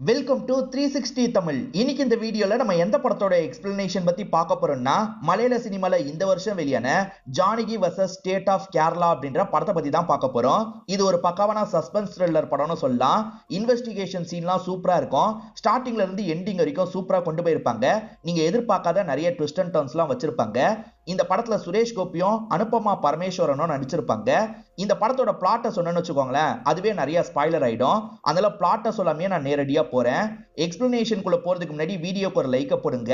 Welcome to 360 Tamil. இன்னைக்கு இந்த வீடியோல நம்ம எந்த படத்தோட எக்ஸ்பிளனேஷன் பத்தி பார்க்க போறோம்னா, மலையாள சினிமால இந்த வருஷம் வெளியான Janaki vs state of Kerala அப்படின்ற படத்தை பத்தி தான் பார்க்க போறோம். இது ஒரு பக்காவான சஸ்பென்ஸ் த்ரில்லர் படம்னு சொல்லலாம். இன்வெஸ்டிகேஷன் சீன்லாம் சூப்பரா இருக்கும். ஸ்டார்டிங்ல இருந்து எண்டிங் வரைக்கும் சூப்பரா கொண்டு போயிருப்பாங்க. நீங்க எதிர்பார்க்காத நிறைய ட்விஸ்ட் அண்ட் டர்ன்ஸ்லாம் வச்சிருப்பாங்க. இந்த படத்துல சுரேஷ் கோபியும் அனுபமா பரமேஸ்வரனும் நடிச்சிருப்பாங்க. இந்த படத்தோட பிளாட்டை சொன்னேன்னு வச்சுக்கோங்களேன், அதுவே நிறைய ஸ்பாய்லர் ஆயிடும். அதனால பிளாட்டை சொல்லாமே நான் நேரடியா போறேன். எக்ஸ்பிளனேஷனுக்குள்ள போறதுக்கு முன்னாடி வீடியோக்கு ஒரு லைக்க போடுங்க.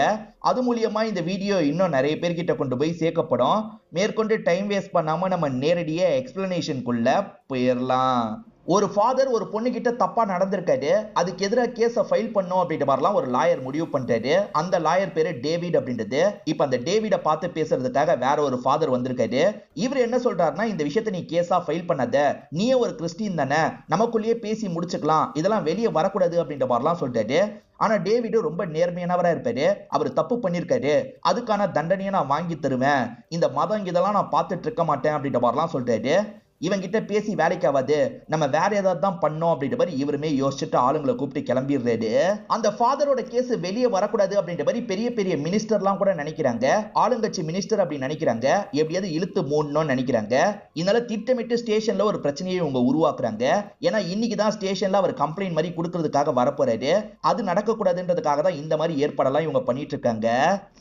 அது மூலியமா இந்த வீடியோ இன்னும் நிறைய பேர்கிட்ட கொண்டு போய் சேர்க்கப்படும். மேற்கொண்டு டைம் வேஸ்ட் பண்ணாம நம்ம நேரடியா எக்ஸ்பிளனேஷனுக்குள்ள போயிடலாம். ஒரு ஃபாதர் ஒரு பொண்ணு கிட்ட தப்பா நடந்திருக்காரு, அதுக்கு எதிராக கேஸை ஃபைல் பண்ணும் அப்படின்ற மாதிரிலாம் ஒரு லாயர் முடிவு பண்றாரு. அந்த லாயர் பேரு டேவிட் அப்படின்றது. இப்ப அந்த டேவிட பார்த்து பேசுறதுக்காக வேற ஒரு ஃபாதர் வந்திருக்காரு. இவர் என்ன சொல்றாருன்னா, இந்த விஷயத்தை நீ கேஸா ஃபைல் பண்ணாத, நீயே ஒரு கிறிஸ்டின் தானே, நமக்குள்ளேயே பேசி முடிச்சுக்கலாம், இதெல்லாம் வெளியே வரக்கூடாது அப்படின்ற மாதிரிலாம் சொல்றாரு. ஆனா டேவிட் ரொம்ப நேர்மையானவரா இருப்பாரு. அவர் தப்பு பண்ணிருக்காரு, அதுக்கான தண்டனையை நான் வாங்கி தருவேன், இந்த மதம் இதெல்லாம் நான் பார்த்துட்டு இருக்க மாட்டேன் அப்படின்ற மாதிரிலாம் சொல்றாரு. இவங்கிட்ட பேசி வேலைக்கு ஆகாது, நம்ம வேற ஏதாவது தான் பண்ணோம் அப்படின்ற மாதிரி இவருமே யோசிச்சுட்டு ஆளுங்களை கூப்பிட்டு கிளம்பிடுறாரு. அந்த ஃபாதரோட கேஸ் வெளியே வரக்கூடாது அப்படின்ற மாதிரி பெரிய பெரிய மினிஸ்டர்லாம் கூட நினைக்கிறாங்க. ஆளுங்கட்சி மினிஸ்டர் அப்படி நினைக்கிறாங்க, எப்படியாவது இழுத்து மூடணும்னு நினைக்கிறாங்க. இதனால திட்டமிட்டு ஸ்டேஷன்ல ஒரு பிரச்சனையை இவங்க உருவாக்குறாங்க. ஏன்னா இன்னைக்கு தான் ஸ்டேஷன்ல அவர் கம்ப்ளைண்ட் மாதிரி கொடுக்கறதுக்காக வரப்போறாரு. அது நடக்கக்கூடாதுன்றதுக்காக தான் இந்த மாதிரி ஏற்பாடெல்லாம் இவங்க பண்ணிட்டு இருக்காங்க.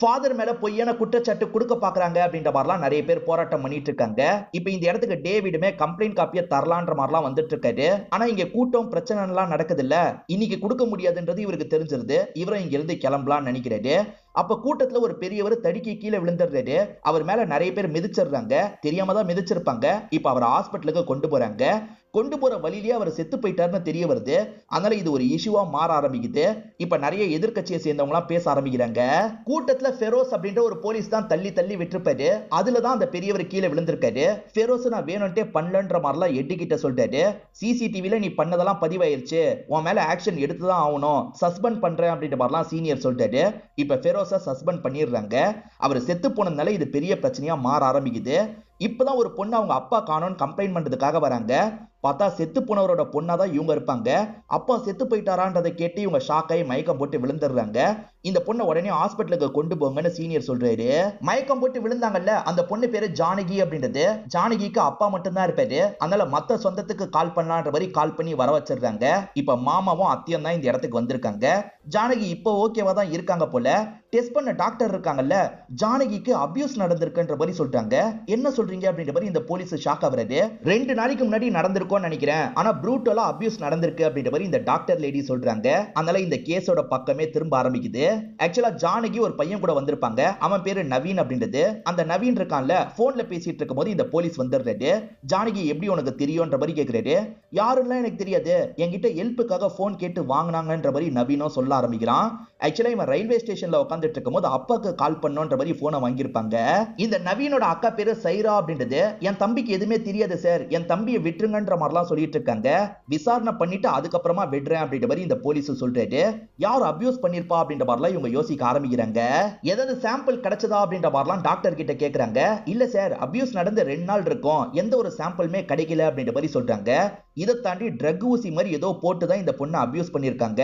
ஃபாதர் மேல பொய்யான குற்றச்சாட்டு கொடுக்க பாக்குறாங்க அப்படின்ற மாதிரிலாம் நிறைய பேர் போராட்டம் பண்ணிட்டு இருக்காங்க. இப்ப இந்த இடத்துக்கு டேவிடுமே கம்ப்ளைண்ட் காப்பியை தரலான்ற மாதிரிலாம் வந்துட்டு இருக்காரு. ஆனா இங்க கூட்டம் பிரச்சனை எல்லாம் நடக்குது இல்ல, இன்னைக்கு கொடுக்க முடியாதுன்றது இவருக்கு தெரிஞ்சிருது. இவரும் இங்க இருந்து கிளம்பலாம்னு நினைக்கிறாரு. அப்ப கூட்டத்துல ஒரு பெரியவர் தடுக்கி கீழே விழுந்துடுறாரு. அவர் மேல நிறைய பேர் மிதிச்சிடுறாங்க, தெரியாம தான் மிதிச்சிருப்பாங்க. இப்ப அவர் ஹாஸ்பிட்டலுக்கு கொண்டு போறாங்க. கொண்டு போற வழியிலேயே அவர் செத்து போயிட்டாருன்னு தெரிய வருது. அதனால இது ஒரு இஷ்யூவா மாற ஆரம்பிக்குது. இப்ப நிறைய எதிர்க்கட்சியை சேர்ந்தவங்க எல்லாம் பேச ஆரம்பிக்கிறாங்க. கூட்டத்துல ஃபெரோஸ் அப்படின்ற ஒரு போலீஸ் தான் தள்ளி தள்ளி விட்டுருப்பாரு. அதுலதான் அந்த பெரியவர் கீழே விழுந்திருக்காரு. ஃபெரோஸ் நான் வேணும்ட்டே பண்ணலன்ற மாதிரிலாம் எட்டுக்கிட்ட சொல்லிட்டாரு. சிசிடிவில நீ பண்ணதெல்லாம் பதிவாயிருச்சு, உன் மேல ஆக்ஷன் எடுத்துதான் ஆகணும், சஸ்பெண்ட் பண்றேன் அப்படின்ற மாதிரிலாம் சீனியர் சொல்லிட்டாரு. இப்ப ஃபெரோஸை சஸ்பெண்ட் பண்ணிடுறாங்க. அவர் செத்து போனதுனால இது பெரிய பிரச்சனையா மாற ஆரம்பிக்குது. இப்பதான் ஒரு பொண்ணு அவங்க அப்பா காணோன்னு கம்ப்ளைண்ட் பண்றதுக்காக வராங்க. பார்த்தா செத்து போனவரோட பொண்ணாதான் இவங்க இருப்பாங்க. அப்பா செத்து போயிட்டாரான்றதை கேட்டு இவங்க ஷாக் ஆகி மயக்கம் போட்டு விழுந்துடுறாங்க. இந்த பொண்ணை உடனே ஹாஸ்பிட்டலுக்கு கொண்டு போங்கன்னு சீனியர் சொல்றாரு. மயக்கம் போட்டு விழுந்தாங்கல்ல, அந்த பொண்ணு பேரு ஜானகி அப்படின்றது. ஜானகிக்கு அப்பா மட்டும்தான் இருப்பாரு. அதனால மத்த சொந்தத்துக்கு கால் பண்ணலான்ற மாதிரி கால் பண்ணி வர வச்சிடுறாங்க. இப்ப மாமாவும் அத்தியம் தான் இந்த இடத்துக்கு வந்திருக்காங்க. ஜானகி இப்போ ஓகேவா தான் இருக்காங்க போல. டெஸ்ட் பண்ண டாக்டர் இருக்காங்கல்ல, ஜானகிக்கு அபியூஸ் நடந்திருக்குன்ற மாதிரி சொல்றாங்க. என்ன சொல்றீங்க அப்படின்ற மாதிரி இந்த போலீஸ் ஷாக் ஆகுறாரு. 2 நாளைக்கு முன்னாடி நடந்திருக்கும் நினைக்கிறேன், ஆனா ப்ரூட்டலா அபியூஸ் நடந்திருக்கு அப்படின்ற மாதிரி இந்த டாக்டர் லேடி சொல்றாங்க. அதனால இந்த கேஸோட பக்கமே திரும்ப ஆரம்பிக்குது. ஆக்சுவலா ஜானகி ஒரு பையன் கூட வந்திருப்பாங்க. அவன் பேரு நவீன் அப்படின்றது. அந்த நவீன் இருக்கான்ல, போன்ல பேசிட்டு இருக்கும்போது இந்த போலீஸ் வந்துடுறாரு. ஜானகி எப்படி உனக்கு தெரியும்ன்ற மாதிரி கேக்குறாரு. யாருன்னா எனக்கு தெரியாது, என்கிட்ட ஹெல்ப்புக்காக போன் கேட்டு வாங்கினாங்கன்ற மாதிரி நவீனும் சொல்ல ஆரம்பிக்கிறான். ஆக்சுவலா இவன் ரயில்வே ஸ்டேஷன்ல உட்காந்துட்டு இருக்கும்போது அப்பாக்கு கால் பண்ணோன்ற மாதிரி போனை வாங்கியிருப்பாங்க. இந்த நவீனோட அக்கா பேரு சைரா அப்படின்றது. என் தம்பிக்கு எதுவுமே தெரியாது சார், என் தம்பியை விட்டுருங்கன்ற மாதிரிலாம் சொல்லிட்டு இருக்காங்க. விசாரணை பண்ணிட்டு அதுக்கப்புறமா விடுறேன் அப்படின்ற மாதிரி இந்த போலீஸ் சொல்றாரு. யார் அபியூஸ் பண்ணிருப்பா அப்படின்ற மாதிரிலாம் இவங்க யோசிக்க ஆரம்பிக்கிறாங்க. ஏதாவது சாம்பிள் கிடைச்சதா அப்படின்ற மாதிரிலாம் டாக்டர் கிட்ட கேக்குறாங்க. இல்ல சார், அபியூஸ் நடந்து 2 நாள் இருக்கும், எந்த ஒரு சாம்பிளுமே கிடைக்கல அப்படின்ற மாதிரி சொல்றாங்க. இதை தாண்டி ட்ரக் ஊசி மாதிரி ஏதோ போட்டுதான் இந்த பொண்ணை அபியூஸ் பண்ணிருக்காங்க.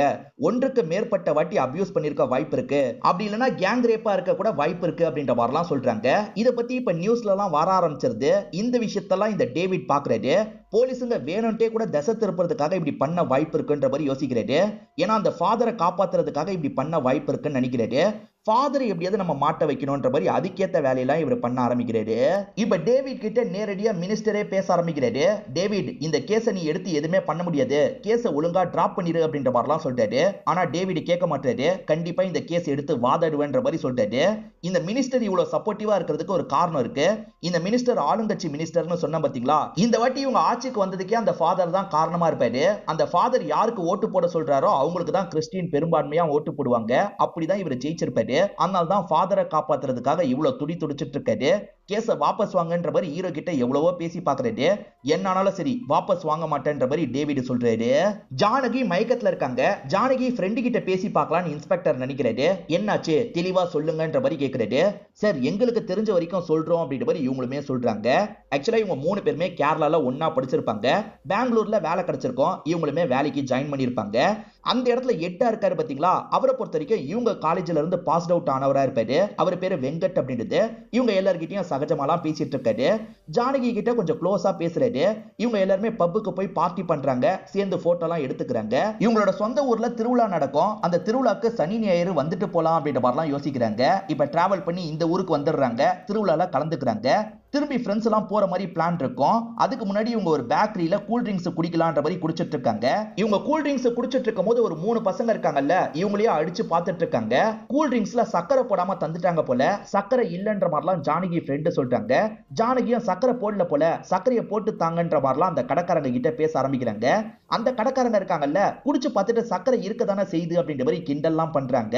ஒன்றுக்கு மேற்பட்ட வாட்டி அபியூஸ் பண்ணிருக்க வாய்ப்பு இருக்கு, அப்படி இல்லைன்னா கேங் ரேப்பா இருக்க கூட வாய்ப்பு இருக்கு அப்படின்ற மாதிரிலாம் சொல்றாங்க. இதை பத்தி இப்ப நியூஸ்ல எல்லாம் வர ஆரம்பிச்சிருது. இந்த விஷயத்தெல்லாம் இந்த டேவிட் பாக்குறாரு. போலீஸுங்க வேணும்ட்டே கூட திசை திருப்புறதுக்காக இப்படி பண்ண வாய்ப்பு இருக்குன்ற மாதிரி யோசிக்கிறாரு. ஏன்னா அந்த ஃபாதரை காப்பாத்துறதுக்காக இப்படி பண்ண வாய்ப்பு இருக்குன்னு நினைக்கிறாரு. ஃபாதரை எப்படியாவது நம்ம மாட்ட வைக்கணும்ன்ற மாதிரி அதுக்கேற்ற வேலையெல்லாம் இவர் பண்ண ஆரம்பிக்கிறாரு. இப்ப டேவிட் கிட்ட நேரடியா மினிஸ்டரே பேச ஆரம்பிக்கிறாரு. டேவிட், இந்த கேஸை நீ எடுத்து எதுவுமே பண்ண முடியாது, கேஸை ஒழுங்கா டிராப் பண்ணிரு அப்படின்ற மாதிரிலாம் சொல்றாரு. ஆனா டேவிட் கேட்க மாட்டாரு. கண்டிப்பா இந்த கேஸ் எடுத்து வாதாடுவேன்ற மாதிரி சொல்றாரு. இந்த மினிஸ்டர் இவ்வளவு சப்போர்ட்டிவா இருக்கிறதுக்கு ஒரு காரணம் இருக்கு. இந்த மினிஸ்டர் ஆளுங்கட்சி மினிஸ்டர்னு சொன்ன பாத்தீங்களா, இந்த வாட்டி இவங்க ஆட்சிக்கு வந்ததுக்கே அந்த ஃபாதர் தான் காரணமா இருப்பாரு. அந்த ஃபாதர் யாருக்கு ஓட்டு போட சொல்றாரோ அவங்களுக்கு தான் கிறிஸ்டின் பெரும்பான்மையா ஓட்டு போடுவாங்க. அப்படிதான் இவர் ஜெயிச்சிருப்பாரு. அதனால தான் ஃபாதரை காப்பாத்துறதுக்காக இவ்வளவு துடி துடிச்சிட்டு இருக்காரு. கேஸ வாபஸ் வாங்கன்ற மாதிரி ஹீரோ கிட்ட எவ்வளவோ பேசி பாக்குறாரு. என்னானாலும் சரி வாபஸ் வாங்க மாட்டேன்ற மாதிரி டேவிட் சொல்றாரு. ஜானகி மயக்கத்துல இருக்காங்க. ஜானகி ஃப்ரெண்டு கிட்ட பேசி பார்க்கலாம்னு இன்ஸ்பெக்டர் நினைக்கிறாரு. என்னாச்சு தெளிவா சொல்லுங்கன்ற மாதிரி கேக்குறாரு. சார் எங்களுக்கு தெரிஞ்ச வரைக்கும் சொல்றோம் அப்படின்ற மாதிரி இவங்களுமே சொல்றாங்க. ஆக்சுவலா இவங்க 3 பேருமே கேரளால ஒன்னா படிச்சிருப்பாங்க. பெங்களூர்ல வேலை கிடைச்சிருக்கும். இவங்களுமே வேலைக்கு ஜாயின் பண்ணிருப்பாங்க. அந்த இடத்துல எட்டா இருக்காரு பாத்தீங்களா, அவரை பொறுத்த வரைக்கும் இவங்க காலேஜ்ல இருந்து பாஸ்ட் அவுட் ஆனவரா இருப்பாரு. அவர் பேரு வெங்கட் அப்படின்றது. இவங்க எல்லார்கிட்டயும் சகஜமாலாம் பேசிட்டு இருக்காரு. ஜானகி கிட்ட கொஞ்சம் க்ளோஸா பேசுறாரு. இவங்க எல்லாருமே பப்புக்கு போய் பார்ட்டி பண்றாங்க. சேர்ந்து போட்டோ எல்லாம் எடுத்துக்கிறாங்க. இவங்களோட சொந்த ஊர்ல திருவிழா நடக்கும். அந்த திருவிழாக்கு சனி ஞாயிறு வந்துட்டு போலாம் அப்படின்ற மாதிரிலாம் யோசிக்கிறாங்க. இப்ப டிராவல் பண்ணி இந்த ஊருக்கு வந்துடுறாங்க. திருவிழால கலந்துக்கிறாங்க. திரும்பி ஃப்ரெண்ட்ஸ் எல்லாம் போற மாதிரி பிளான் இருக்கும். அதுக்கு முன்னாடி இவங்க ஒரு பேக்கரியில கூல் ட்ரிங்க்ஸ் குடிக்கலான்ற மாதிரி குடிச்சிட்டு இருக்காங்க. இவங்க கூல் ட்ரிங்க்ஸ் குடிச்சிட்டு இருக்கும் போது ஒரு 3 பசங்க இருக்காங்கல்ல, இவங்களையே அடிச்சு பார்த்துட்டு இருக்காங்க. கூல் ட்ரிங்க்ஸ்ல சக்கரை போடாம தந்துட்டாங்க போல. சக்கரை இல்லன்ற மாதிரிலாம் ஜானகி ஃப்ரெண்ட் சொல்றாங்க. ஜானகியும் சக்கரை போடல போல, சக்கரையை போட்டு தாங்கன்ற மாதிரிலாம் அந்த கடைக்காரங்க கிட்ட பேச ஆரம்பிக்கிறாங்க. அந்த கடைக்காரங்க இருக்காங்கல்ல, குடிச்சு பார்த்துட்டு சக்கரை இருக்கதானே செய்யுது அப்படின்ற மாதிரி கிண்டல்லாம் பண்றாங்க.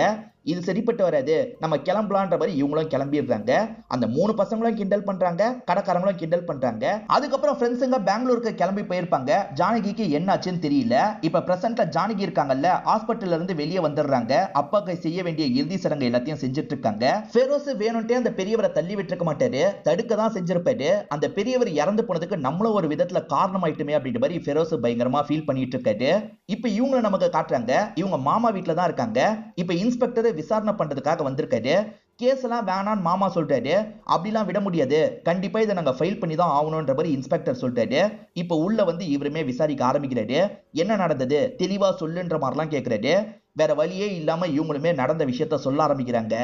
இது சரிப்பட்டு வராது, நம்ம கிளம்பலான்ற மாதிரி இவங்களும் கிளம்பிடுறாங்க. அந்த 3 பசங்களும் கிண்டல் பண்றாங்க, கடைக்காரங்களும் கிண்டல் பண்றாங்க. அதுக்கப்புறம் ஃப்ரெண்ட்ஸுங்க பெங்களூருக்கு கிளம்பி போயிருப்பாங்க. ஜானகிக்கு என்னாச்சுன்னு தெரியல. இப்ப பிரசன்ட்ல ஜானகி இருக்காங்கல்ல, ஹாஸ்பிட்டல்ல இருந்து வெளியே வந்துடுறாங்க. அப்பாக்கு செய்ய வேண்டிய இறுதி சடங்கு எல்லாத்தையும் செஞ்சுட்டு இருக்காங்க. ஃபெரோஸ் வேணும்ட்டே அந்த பெரியவரை தள்ளி விட்டுருக்க மாட்டாரு, தடுக்க தான் செஞ்சிருப்பாரு. அந்த பெரியவர் இறந்து போனதுக்கு நம்மளும் ஒரு விதத்துல காரணமாயிட்டுமே அப்படின்ற மாதிரி ஃபெரோஸ் பயங்கரமா ஃபீல் பண்ணிட்டு இருக்காரு. இப்ப இவங்களை நமக்கு காட்டுறாங்க. இவங்க மாமா வீட்டுல தான் இருக்காங்க. இப்ப இன்ஸ்பெக்டர் விசாரணை பண்றதுக்காக வந்திருக்காரு. கேஸ் எல்லாம் வேணான்னு மாமா சொல்றாரு. அப்படிலாம் விட முடியாது, கண்டிப்பா இதை நாங்க ஃபைல் பண்ணி தான் ஆகணும்ன்ற மாதிரி இன்ஸ்பெக்டர் சொல்றாரு. இப்ப உள்ள வந்து இவருமே விசாரிக்க ஆரம்பிக்கிறாரு. என்ன நடந்தது தெளிவா சொல்லுன்ற மாதிரிலாம் கேட்கிறாரு. வேற வழியே இல்லாம இவங்களுமே நடந்த விஷயத்த சொல்ல ஆரம்பிக்கிறாங்க.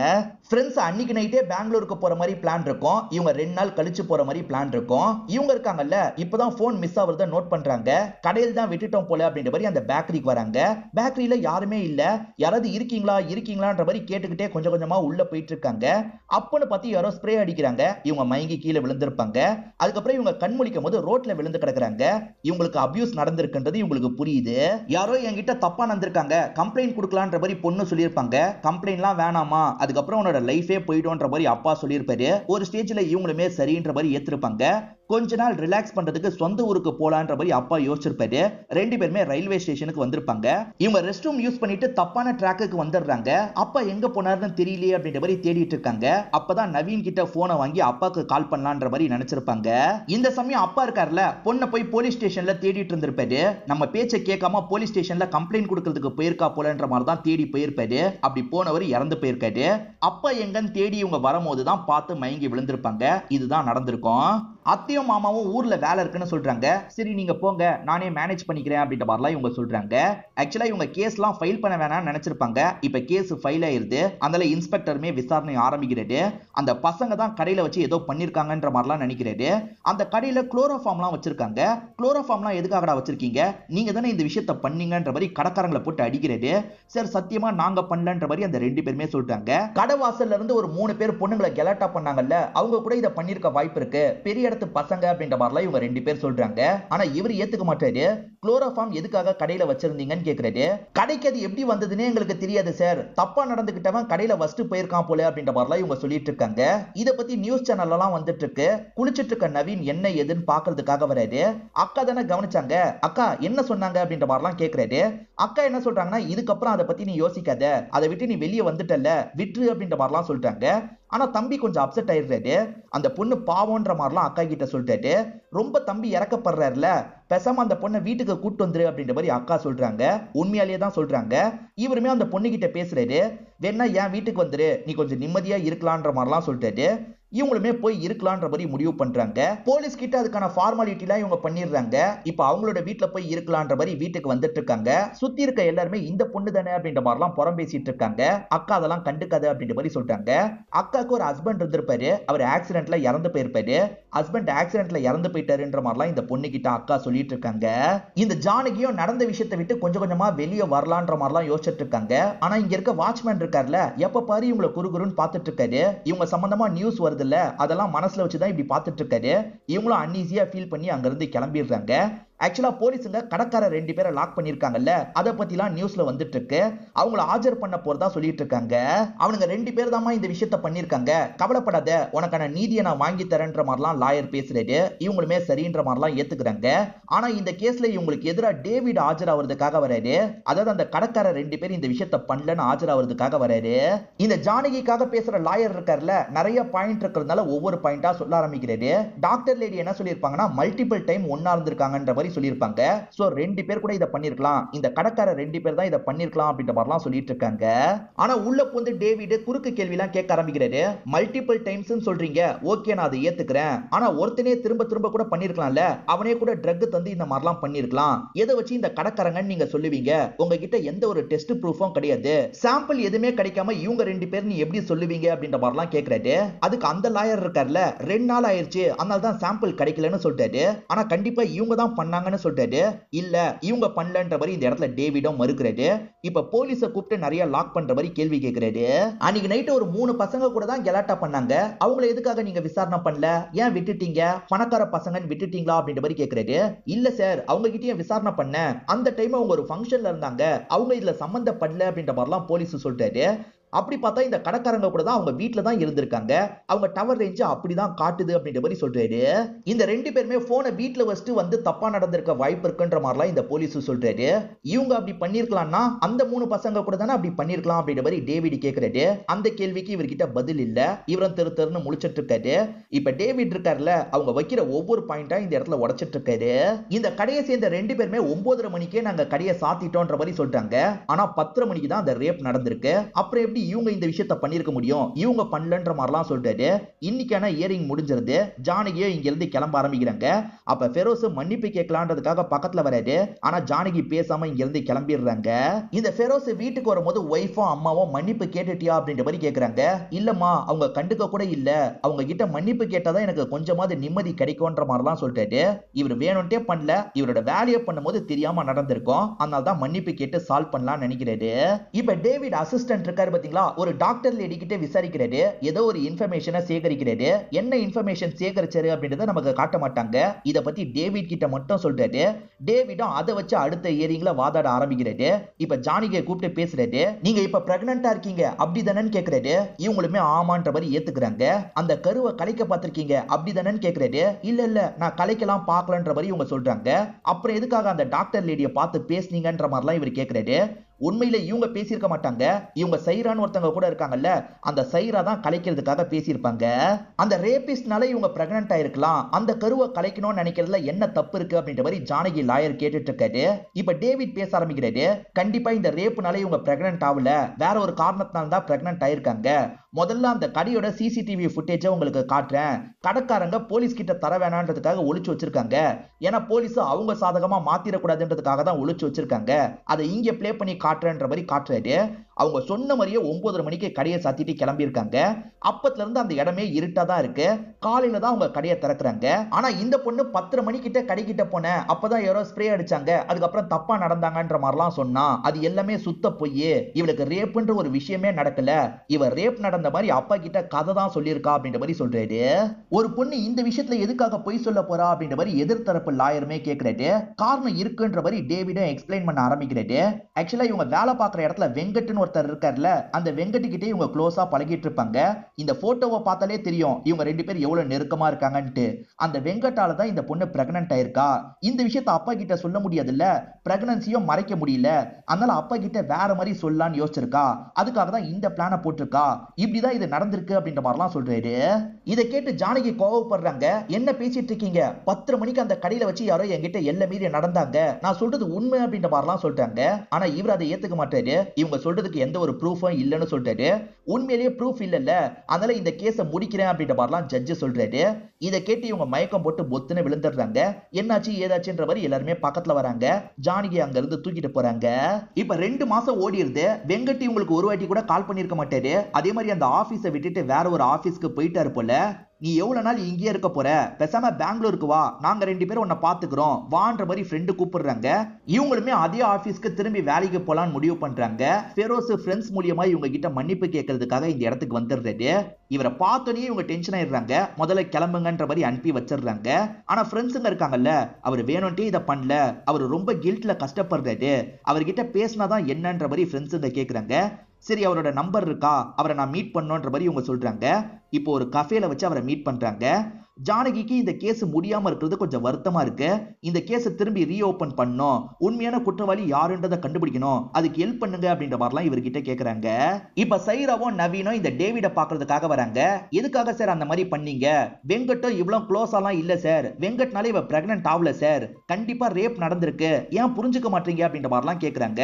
ஃப்ரெண்ட்ஸ் அன்னைக்கு நைட்டே பெங்களூருக்கு போற மாதிரி பிளான் இருக்கும். இவங்க 2 நாள் கழிச்சு போற மாதிரி பிளான் இருக்கும். இவங்க இருக்காங்கல்ல, இப்பதான் போன் மிஸ் ஆகுறத நோட் பண்றாங்க. கடையில் தான் விட்டுட்டோம் போல அப்படின்ற மாதிரி அந்த பேக்கரிக்கு வராங்க. பேக்கரியில யாருமே இல்ல. யாராவது இருக்கீங்களான்ற மாதிரி கேட்டுக்கிட்டே கொஞ்சம் கொஞ்சமா உள்ள போயிட்டு இருக்காங்க. அப்பன்னு பார்த்து யாரோ ஸ்ப்ரே அடிக்கிறாங்க. இவங்க மயங்கி கீழே விழுந்திருப்பாங்க. அதுக்கப்புறம் இவங்க கண் முழிக்கும் போது ரோட்ல விழுந்து கிடக்குறாங்க. இவங்களுக்கு அபியூஸ் நடந்திருக்குன்றது இவங்களுக்கு புரியுது. யாரோ என்கிட்ட தப்பா நடந்திருக்காங்க, கம்ப்ளைண்ட் கொடுக்கலான்ற மாதிரி பொண்ணு சொல்லியிருப்பாங்க. கம்ப்ளைண்ட்லாம் வேணாமா, அதுக்கப்புறம் உன்னோட லைஃபே போயிடும்ன்ற மாதிரி அப்பா சொல்லியிருப்பாரு. ஒரு ஸ்டேஜ்ல இவங்களுமே சரின்ற மாதிரி ஏத்திருப்பாங்க. கொஞ்ச நாள் ரிலாக்ஸ் பண்றதுக்கு சொந்த ஊருக்கு போலான்ற மாதிரி அப்பா யோசிச்சிருப்பாரு. 2 பேருமே ரயில்வே ஸ்டேஷனுக்கு வந்திருப்பாங்க. இவங்க ரெஸ்ட் ரூம் யூஸ் பண்ணிட்டு தப்பான ட்ராக்குக்கு வந்துடுறாங்க. அப்பா எங்க போனாருன்னு தெரியலையே அப்படின்ற மாதிரி தேடிட்டு இருக்காங்க. அப்பதான் நவீன் கிட்ட போனை வாங்கி அப்பாக்கு கால் பண்ணலான்ற மாதிரி நினைச்சிருப்பாங்க. இந்த சமயம் அப்பா இருக்காருல, பொண்ணை போய் போலீஸ் ஸ்டேஷன்ல தேடிட்டு இருந்திருப்பாரு. நம்ம பேச்சை கேட்காம போலீஸ் ஸ்டேஷன்ல கம்ப்ளைண்ட் கொடுக்கறதுக்கு போயிருக்கா போலன்ற மாதிரி தான் தேடி போயிருப்பாரு. அப்படி போனவர் இறந்து போயிருக்காரு. அப்பா எங்கன்னு தேடி இவங்க வரும்போது தான் பார்த்து மயங்கி விழுந்திருப்பாங்க. இதுதான் நடந்திருக்கும். அத்தையும் மாமாவும் ஊர்ல வேலை இருக்குன்னு சொல்றாங்க. சரி நீங்க போங்க, நானே மேனேஜ் பண்ணிக்கிறேன் அப்படின்ற மாதிரிலாம் இவங்க சொல்றாங்க. ஆக்சுவலா இவங்க கேஸ்லாம் ஃபைல் பண்ண வேணாம்னு நினைச்சிருப்பாங்க. இப்ப கேஸ் ஃபைல் ஆயிருது. அதனால இன்ஸ்பெக்டருமே விசாரணை ஆரம்பிக்கிறாரு. அந்த பசங்க தான் கடையில வச்சு ஏதோ பண்ணிருக்காங்கன்ற மாதிரிலாம் நினைக்கிறாரு. அந்த கடையில குளோரோஃபார்ம்லாம் வச்சிருக்காங்க. குளோரோஃபார்ம்லாம் எதுக்காகடா வச்சிருக்கீங்க, நீங்க தானே இந்த விஷயத்த பண்ணீங்கன்ற மாதிரி கடைக்காரங்களை போட்டு அடிக்கிறாரு. சார் சத்தியமா நாங்க பண்ணலன்ற மாதிரி அந்த 2 பேருமே சொல்றாங்க. கடை வாசல்ல இருந்து ஒரு 3 பேர் பொண்ணுங்களை கெலாட்டா பண்ணாங்கல்ல, அவங்க கூட இதை பண்ணிருக்க வாய்ப்பு இருக்கு, பெரிய பசங்க அப்படின்ற மாதிரிலாம் இவங்க 2 பேர் சொல்றாங்க. ஆனா இவர் ஏத்துக்க மாட்டாரு. குளோரோஃபார்ம் எதுக்காக கடையில வச்சிருந்தீங்கன்னு கேக்குறாரு. கடைக்கு அது எப்படி வந்ததுன்னே எங்களுக்கு தெரியாது சார், தப்பா நடந்துகிட்டவன் கடையில வஸ்ட் போயிருக்கான் போல அப்படின்ற மாதிரிலாம் இவங்க சொல்லிட்டு இருக்காங்க. இத பத்தி நியூஸ் சேனல் எல்லாம் வந்துட்டு இருக்கு. குளிச்சிட்டு இருக்க நவீன் என்ன ஏதுன்னு பாக்குறதுக்காக வராரு. அக்கா தானே கவனிச்சாங்க, அக்கா என்ன சொன்னாங்க அப்படின்ற மாதிரிலாம் கேக்குறாரு. அக்கா என்ன சொல்றாங்கன்னா, இதுக்கப்புறம் அதை பத்தி நீ யோசிக்காத, அதை விட்டு நீ வெளியே வந்துட்டல, விட்டு அப்படின்ற மாதிரிலாம் சொல்றாங்க. ஆனா தம்பி கொஞ்சம் அப்செட் ஆயிடுறாரு. அந்த பொண்ணு பாவம்ன்ற மாதிரிலாம் அக்கா கிட்ட சொல்லிட்டாரு. ரொம்ப தம்பி இறக்கப்படுறாருல, பேசாம அந்த பொண்ணை வீட்டுக்கு கூட்டு வந்துரு அப்படின்ற மாதிரி அக்கா சொல்றாங்க. உண்மையாலேயே தான் சொல்றாங்க. இவருமே அந்த பொண்ணு கிட்ட பேசுறாரு. வேணா என் வீட்டுக்கு வந்துரு, நீ கொஞ்சம் நிம்மதியா இருக்கலான்ற மாதிரிலாம் சொல்லிட்டாரு. இவங்களுமே போய் இருக்கலான்ற மாதிரி முடிவு பண்றாங்க. போலீஸ் கிட்ட அதுக்கான ஃபார்மாலிட்டி எல்லாம் இவங்க பண்ணிடுறாங்க. இப்ப அவங்களோட வீட்டுல போய் இருக்கலான்ற மாதிரி வீட்டுக்கு வந்துட்டு இருக்காங்க. சுத்தி இருக்க எல்லாருமே இந்த பொண்ணு தானே அப்படின்ற மாதிரிலாம் புறம் பேசிட்டு இருக்காங்க. அக்கா அதெல்லாம் கண்டுக்காத அப்படின்ற மாதிரி சொல்றாங்க. அக்காவுக்கு ஒரு ஹஸ்பண்ட் இருந்திருப்பாரு, அவர் ஆக்சிடென்ட்ல இறந்து போயிருப்பாரு. ஹஸ்பண்ட் ஆக்சிடென்ட்ல இறந்து போயிட்டாருன்ற மாதிரிலாம் இந்த பொண்ணு கிட்ட அக்கா சொல்லிட்டு இருக்காங்க. இந்த ஜானகியும் நடந்த விஷயத்தை விட்டு கொஞ்சம் கொஞ்சமா வெளியே வரலான்ற மாதிரிலாம் யோசிச்சுட்டு இருக்காங்க. ஆனா இங்க இருக்க வாட்ச்மேன் இருக்காருல, எப்ப பாரு இவங்களை குறுகுறுன்னு பாத்துட்டு இருக்காரு. இவங்க சம்பந்தமா நியூஸ் வருது இல்ல, அதெல்லாம் மனசுல வச்சுதான் இப்படி பார்த்துட்டு இருக்காரு. இவங்களும் அன்ஈசியா ஃபீல் பண்ணி அங்க இருந்து கிளம்பிடுறாங்க. ஆக்சுவலா போலீஸுங்க கடற்கார 2 பேரை லாக் பண்ணிருக்காங்கல்ல, அத பத்திலாம் நியூஸ்ல வந்துட்டு இருக்கு. அவங்கள ஆஜர் பண்ண போறதா சொல்லிட்டு இருக்காங்க. அவனுங்க 2 பேர் தாமா இந்த விஷயத்த பண்ணிருக்காங்க, கவலைப்படாத, உனக்கான நீதியை நான் வாங்கி தரேன்ற மாதிரிலாம் லாயர் பேசுறாரு. இவங்களுமே சரின்ற மாதிரிலாம் ஏத்துக்கிறாங்க. ஆனா இந்த கேஸ்ல இவங்களுக்கு எதிரா டேவிட் ஆஜராவதுக்காக வராரு. அதாவது அந்த கடற்கார 2 பேர் இந்த விஷயத்த பண்ணலன்னு ஆஜராவதுக்காக வராரு. இந்த ஜானகிக்காக பேசுற லாயர் இருக்கார்ல, நிறைய பாயிண்ட் இருக்கிறதுனால ஒவ்வொரு பாயிண்டா சொல்ல ஆரம்பிக்கிறாரு. டாக்டர் லேடி என்ன சொல்லிருப்பாங்கன்னா, மல்டிபிள் டைம் ஒன்னா இருந்திருக்காங்கன்ற மாதிரி சொல்லிருப்பாங்க. சோ 2 பேர் கூட இத பண்ணிருக்கலாம், இந்த கடற்கார 2 பேர் தான் இத பண்ணிருக்கலாம் அப்படின்ற மாதிரிலாம் சொல்லிட்டு இருக்காங்க. ஆனா உள்ள வந்து டேவிட் குறுக்கு கேள்வி எல்லாம் கேட்க ஆரம்பிக்கிறாரு. மல்டிபிள் டைம்ஸ் சொல்றீங்க, ஓகே நான் அதை ஏத்துக்கிறேன். ஆனா ஒருத்தனே திரும்ப திரும்ப கூட பண்ணிருக்கலாம்ல, அவனே கூட ட்ரக் தந்து இந்த மாதிரிலாம் பண்ணிருக்கலாம். எதை வச்சு இந்த கடற்கரங்கன்னு நீங்க சொல்லுவீங்க? உங்ககிட்ட எந்த ஒரு டெஸ்ட் ப்ரூஃபும் கிடையாது, சாம்பிள் எதுவுமே கிடைக்காம இவங்க 2 பேர் நீ எப்படி சொல்லுவீங்க அப்படின்ற மாதிரிலாம் கேட்கிறாரு. அதுக்கு அந்த லாயர் இருக்கார்ல, 2 நாள் ஆயிருச்சு அதனால தான் சாம்பிள் கிடைக்கலன்னு சொல்லிட்டாரு. ஆனா கண்டிப்பா இவங்க தான் பண்ணாங்கன்னு சொல்லிட்டாரு. இல்ல இவங்க பண்ணலன்ற மாதிரி இந்த இடத்துல டேவிடும் மறுக்கிறாரு. இப்ப போலீஸ கூப்பிட்டு நிறைய லாக் பண்ற மாதிரி கேள்வி கேட்கிறாரு. அன்னைக்கு நைட் ஒரு 3 பசங்க கூட தான் கலாட்டா பண்ணாங்க, அவங்கள எதுக்காக நீங்க விசாரணை பண்ணல, ஏன் விட்டுட்டீங்க, பணக்கார பசங்கன்னு விட்டுட்டீங்களா அப்படின்ற மாதிரி கேட்கிறாரு. இல்ல சார், அவங்க கிட்டயும் விசாரணை பண்ண, அந்த டைம் அவங்க ஒரு ஃபங்க்ஷன்ல இருந்தாங்க, அவங்க இதுல சம்பந்தப்படல அப்படின்ற மாதிரிலாம் போலீஸ் சொல்லிட்டாரு. அப்படி பார்த்தா இந்த கடற்காரங்க கூட தான் அவங்க வீட்ல தான் இருந்திருக்காங்க, அவங்க டவர் ரேஞ்ச் அப்படிதான் காட்டுது அப்படின்ற மாதிரி சொல்றாரு. இந்த 2 பேருமே போனை வீட்ல வச்சுட்டு வந்து தப்பா நடந்திருக்க வாய்ப்பு இருக்குன்ற மாதிரிலாம் இந்த போலீஸ் சொல்றாரு. இவங்க அப்படி பண்ணிருக்கலாம்னா அந்த 3 பசங்க கூட தானே அப்படி பண்ணிருக்கலாம் அப்படின்ற மாதிரி டேவிட் கேட்கிறாரு. அந்த கேள்விக்கு இவர்கிட்ட பதில் இல்ல, இவரும் தெரு தெருன்னு முழிச்சிட்டு இருக்காரு. இப்ப டேவிட் இருக்காருல, அவங்க வைக்கிற ஒவ்வொரு பாயிண்டா இந்த இடத்துல உடைச்சிட்டு இருக்காரு. இந்த கடையை சேர்ந்த 2 பேருமே 9:30 மணிக்கே நாங்க கடையை சாத்திட்டோன்ற மாதிரி சொல்றாங்க. ஆனா 10:30 மணிக்கு தான் அந்த ரேப் நடந்திருக்கு. அப்புறம் எப்படி இவங்க இந்த விஷயத்தை பண்ணிருக்க முடியும், இவங்க பண்ணலன்ற மாதிரிலாம் சொல்றாரு. இன்னைக்கான இயரிங் முடிஞ்சிருது, ஜானகியோ இங்க இருந்து கிளம்ப ஆரம்பிக்கிறாங்க. அப்ப ஃபெரோஸ் மன்னிப்பு கேட்கலான்றதுக்காக பக்கத்துல வராரு. ஆனா ஜானகி பேசாம இங்க இருந்து கிளம்பிடுறாங்க. இந்த ஃபெரோஸ் வீட்டுக்கு வரும்போது ஒய்ஃபும் அம்மாவும் மன்னிப்பு கேட்டுட்டியா அப்படின்ற மாதிரி கேக்குறாங்க. இல்லம்மா, அவங்க கண்டுக்க கூட இல்ல, அவங்க கிட்ட மன்னிப்பு கேட்டாதான் எனக்கு கொஞ்சமாவது நிம்மதி கிடைக்கும்ன்ற மாதிரிலாம் சொல்லிட்டாரு. இவர் வேணும்ட்டே பண்ணல, இவரோட வேலையை பண்ணும்போது தெரியாம நடந்திருக்கும், அதனால தான் மன்னிப்பு கேட்டு சால்வ் பண்ணலாம் நினைக்கிறாரு. இப்ப டேவிட் அசிஸ்டன்ட் இருக்காரு பாத்தீங்களா, ஒரு டாக்டர் லேடி கிட்ட விசாரிக்கிறாரு, ஏதோ ஒரு இன்ஃபர்மேஷனை சேகரிக்கிறாரு. என்ன இன்ஃபர்மேஷன் சேகரிச்சாரு அப்படின்றத நமக்கு காட்ட மாட்டாங்க, இத பத்தி டேவிட் கிட்ட மட்டும் சொல்றாரு. டேவிடும் அதை வச்சு அடுத்த இயரிங்ல வாதாட ஆரம்பிக்கிறாரு. இப்ப ஜானகியை கூப்பிட்டு பேசுறாரு. நீங்க இப்ப பிரெக்னன்ட்டா இருக்கீங்க அப்படிதானன்னு கேக்குறாரு. இவங்களுமே ஆமான்ற மாதிரி ஏத்துக்கிறாங்க. அந்த கருவை கலைக்க பார்த்திருக்கீங்க அப்படிதானன்னு கேக்குறாரு. இல்ல இல்ல, நான் கலைக்கலாம் பார்க்கலன்ற மாதிரி இவங்க சொல்றாங்க. அப்புறம் எதுக்காக அந்த டாக்டர் லேடியை பார்த்து பேசுனீங்கன்ற மாதிரிலாம் இவர் கேக்குறாரு. உண்மையில இவங்க பேசியிருக்க மாட்டாங்க, இவங்க சைரான்னு ஒருத்தங்க கூட இருக்காங்கல்ல, அந்த சைரா தான் கலைக்கிறதுக்காக பேசியிருப்பாங்க. அந்த ரேபிஸ்ட்னால இவங்க பிரெக்னன்ட் ஆயிருக்கலாம், அந்த கருவை கலைக்கணும்னு நினைக்கிறதுல என்ன தப்பு இருக்கு அப்படின்ற மாதிரி ஜானகி லாயர் கேட்டுட்டு இருக்காரு. இப்ப டேவிட் பேச ஆரம்பிக்கிறாரு. கண்டிப்பா இந்த ரேப்னால இவங்க பிரெக்னன்ட் ஆகல, வேற ஒரு காரணத்தினால தான் பிரெக்னன்ட் ஆயிருக்காங்க. முதல்ல அந்த கடையோட சிசிடிவி ஃபுட்டேஜை உங்களுக்கு காட்டுறேன். கடைக்காரங்க போலீஸ் கிட்ட தர வேணான்றதுக்காக ஒளிச்சு வச்சிருக்காங்க, ஏன்னா போலீஸ் அவங்க சாதகமா மாத்திரக்கூடாதுன்றதுக்காக தான் ஒளிச்சு வச்சிருக்காங்க. அதை இங்க பிளே பண்ணி காட்டுறன்ற மாதிரி காட்டுறாரு. அவங்க சொன்ன மாதிரியே 9:30 மணிக்கு கடையை சாத்திட்டு கிளம்பி இருக்காங்க. அப்பத்துல இருந்து அந்த இடமே இருட்டா தான் இருக்கு. காலையில தான் அவங்க கடையை திறக்கிறாங்க. ஆனா இந்த பொண்ணு 10:30 மணிக்கிட்ட கடைக்கிட்ட போன, அப்பதான் யாரோ ஸ்ப்ரே அடிச்சாங்க, அதுக்கப்புறம் தப்பா நடந்தாங்கன்ற மாதிரிலாம் சொன்னா. அது எல்லாமே சுத்த பொய், இவளுக்கு ரேப்ன்ற ஒரு விஷயமே நடக்கல, இவ ரேப் நடந்த மாதிரி அப்பா கிட்ட கதை தான் சொல்லியிருக்கா அப்படின்ற மாதிரி சொல்றாரு. ஒரு பொண்ணு இந்த விஷயத்துல எதுக்காக பொய் சொல்ல போறா அப்படின்ற மாதிரி எதிர்த்தரப்பு லாயருமே கேட்கிறாரு. காரணம் இருக்குன்ற மாதிரி டேவிடும் எக்ஸ்பிளைன் பண்ண ஆரம்பிக்கிறாரு. ஆக்சுவலா இவங்க வேலை பார்க்குற இடத்துல வெங்கட்னு ஒருத்தர் இருக்கார்ல, அந்த வெங்கட் கிட்டே இவங்க க்ளோஸா பழகிட்டு இருப்பாங்க. இந்த போட்டோவை பார்த்தாலே தெரியும் இவங்க 2 பேர் எவ்வளவு நெருக்கமா இருக்காங்கன்ட்டு. அந்த வெங்கட்டால தான் இந்த பொண்ணு பிரெக்னன்ட் ஆயிருக்கா. இந்த விஷயத்தை அப்பா கிட்ட சொல்ல முடியாதுல்ல, பிரெக்னன்சியும் மறைக்க முடியல, அதனால அப்பா கிட்ட வேற மாதிரி சொல்லலாம்னு யோசிச்சிருக்கா. அதுக்காக தான் இந்த பிளானை போட்டிருக்கா. இப்படிதான் இது நடந்திருக்கு அப்படின்ற மாதிரிலாம் சொல்றாரு. இதை கேட்டு ஜானகி கோவப்படுறாங்க. என்ன பேசிட்டு இருக்கீங்க, 10:30 மணிக்கு அந்த கடையில வச்சு யாரோ என்கிட்ட எல்லை மீறி நடந்தாங்க, நான் சொல்றது உண்மை அப்படின்ற மாதிரிலாம் சொல்றாங்க. ஆனா இவர் அதை ஏத்துக்க மாட்டாரு. இவங்க சொல்றதுக்கு எந்த ஒரு ப்ரூஃபும் இல்லைன்னு சொல்றாரு. உண்மையிலேயே ப்ரூஃப் இல்லல்ல, அதனால இந்த கேஸை முடிக்கிறேன் அப்படின்ற மாதிரிலாம் ஜட்ஜ் சொல்றாரு. இதை கேட்டு இவங்க மயக்கம் போட்டு பொத்துன்னு விழுந்துடுறாங்க. என்னாச்சு ஏதாச்சுன்ற மாதிரி எல்லாருமே பக்கத்துல வராங்க. ஜானகி அங்க இருந்து தூக்கிட்டு போறாங்க. இப்ப 2 மாசம் ஓடிடுது. வெங்கட் உங்களுக்கு ஒரு வாட்டி கூட கால் பண்ணிருக்க மாட்டாரு. அதே மாதிரி அந்த ஆபீஸை விட்டுட்டு வேற ஒரு ஆபீஸ்க்கு போயிட்டாரு போல. நீ எவ்வளவு நாள் இங்கேயே இருக்க போற, பேசாம பெங்களூருக்கு வா, நாங்க 2 பேரும் உன்னை பாத்துக்கிறோம் வான்ற மாதிரி ஃப்ரெண்டு கூப்பிடுறாங்க. இவங்களுமே அதே ஆபீஸ்க்கு திரும்பி வேலைக்கு போலான்னு முடிவு பண்றாங்க. ஃபெரோஸ் ஃப்ரெண்ட்ஸ் மூலியமா இவங்க கிட்ட மன்னிப்பு கேட்கறதுக்காக இந்த இடத்துக்கு வந்துடுறாரு. இவரை பார்த்தோன்னே இவங்க டென்ஷன் ஆயிடுறாங்க. முதல்ல கிளம்புங்கன்ற மாதிரி அனுப்பி வச்சிடுறாங்க. ஆனா ஃப்ரெண்ட்ஸுங்க இருக்காங்கல்ல, அவர் வேணும்ட்டே இதை பண்ணல, அவர் ரொம்ப கில்ட்ல கஷ்டப்படுறாரு, அவர்கிட்ட பேசினாதான் என்னன்ற மாதிரி ஃப்ரெண்ட்ஸுங்க கேக்குறாங்க. சரி அவரோட நம்பர் இருக்கா, அவரை நான் மீட் பண்ணோன்ற மாதிரி இவங்க சொல்றாங்க. இப்போ ஒரு கஃபேல வச்சு அவரை மீட் பண்றாங்க. ஜானகிக்கு இந்த கேஸ் முடியாம இருக்கிறது கொஞ்சம் வருத்தமா இருக்கு. இந்த கேஸ் திரும்பி ரீஓபன் பண்ணணும், உண்மையான குற்றவாளி யாருன்றதை கண்டுபிடிக்கணும், அதுக்கு ஹெல்ப் பண்ணுங்க அப்படின்ற மாதிரிலாம் இவர்கிட்ட கேக்குறாங்க. இப்ப சைராவும் நவீனும் இந்த டேவிட பாக்குறதுக்காக வராங்க. எதுக்காக சார் அந்த மாதிரி பண்ணீங்க, வெங்கட்டும் இவ்வளவு க்ளோஸாலாம் இல்ல சார், வெங்கட்னால இவ பிரெக்னன்ட் ஆகல சார், கண்டிப்பா ரேப் நடந்திருக்கு, ஏன் புரிஞ்சுக்க மாட்டீங்க அப்படின்ற மாதிரிலாம் கேக்குறாங்க.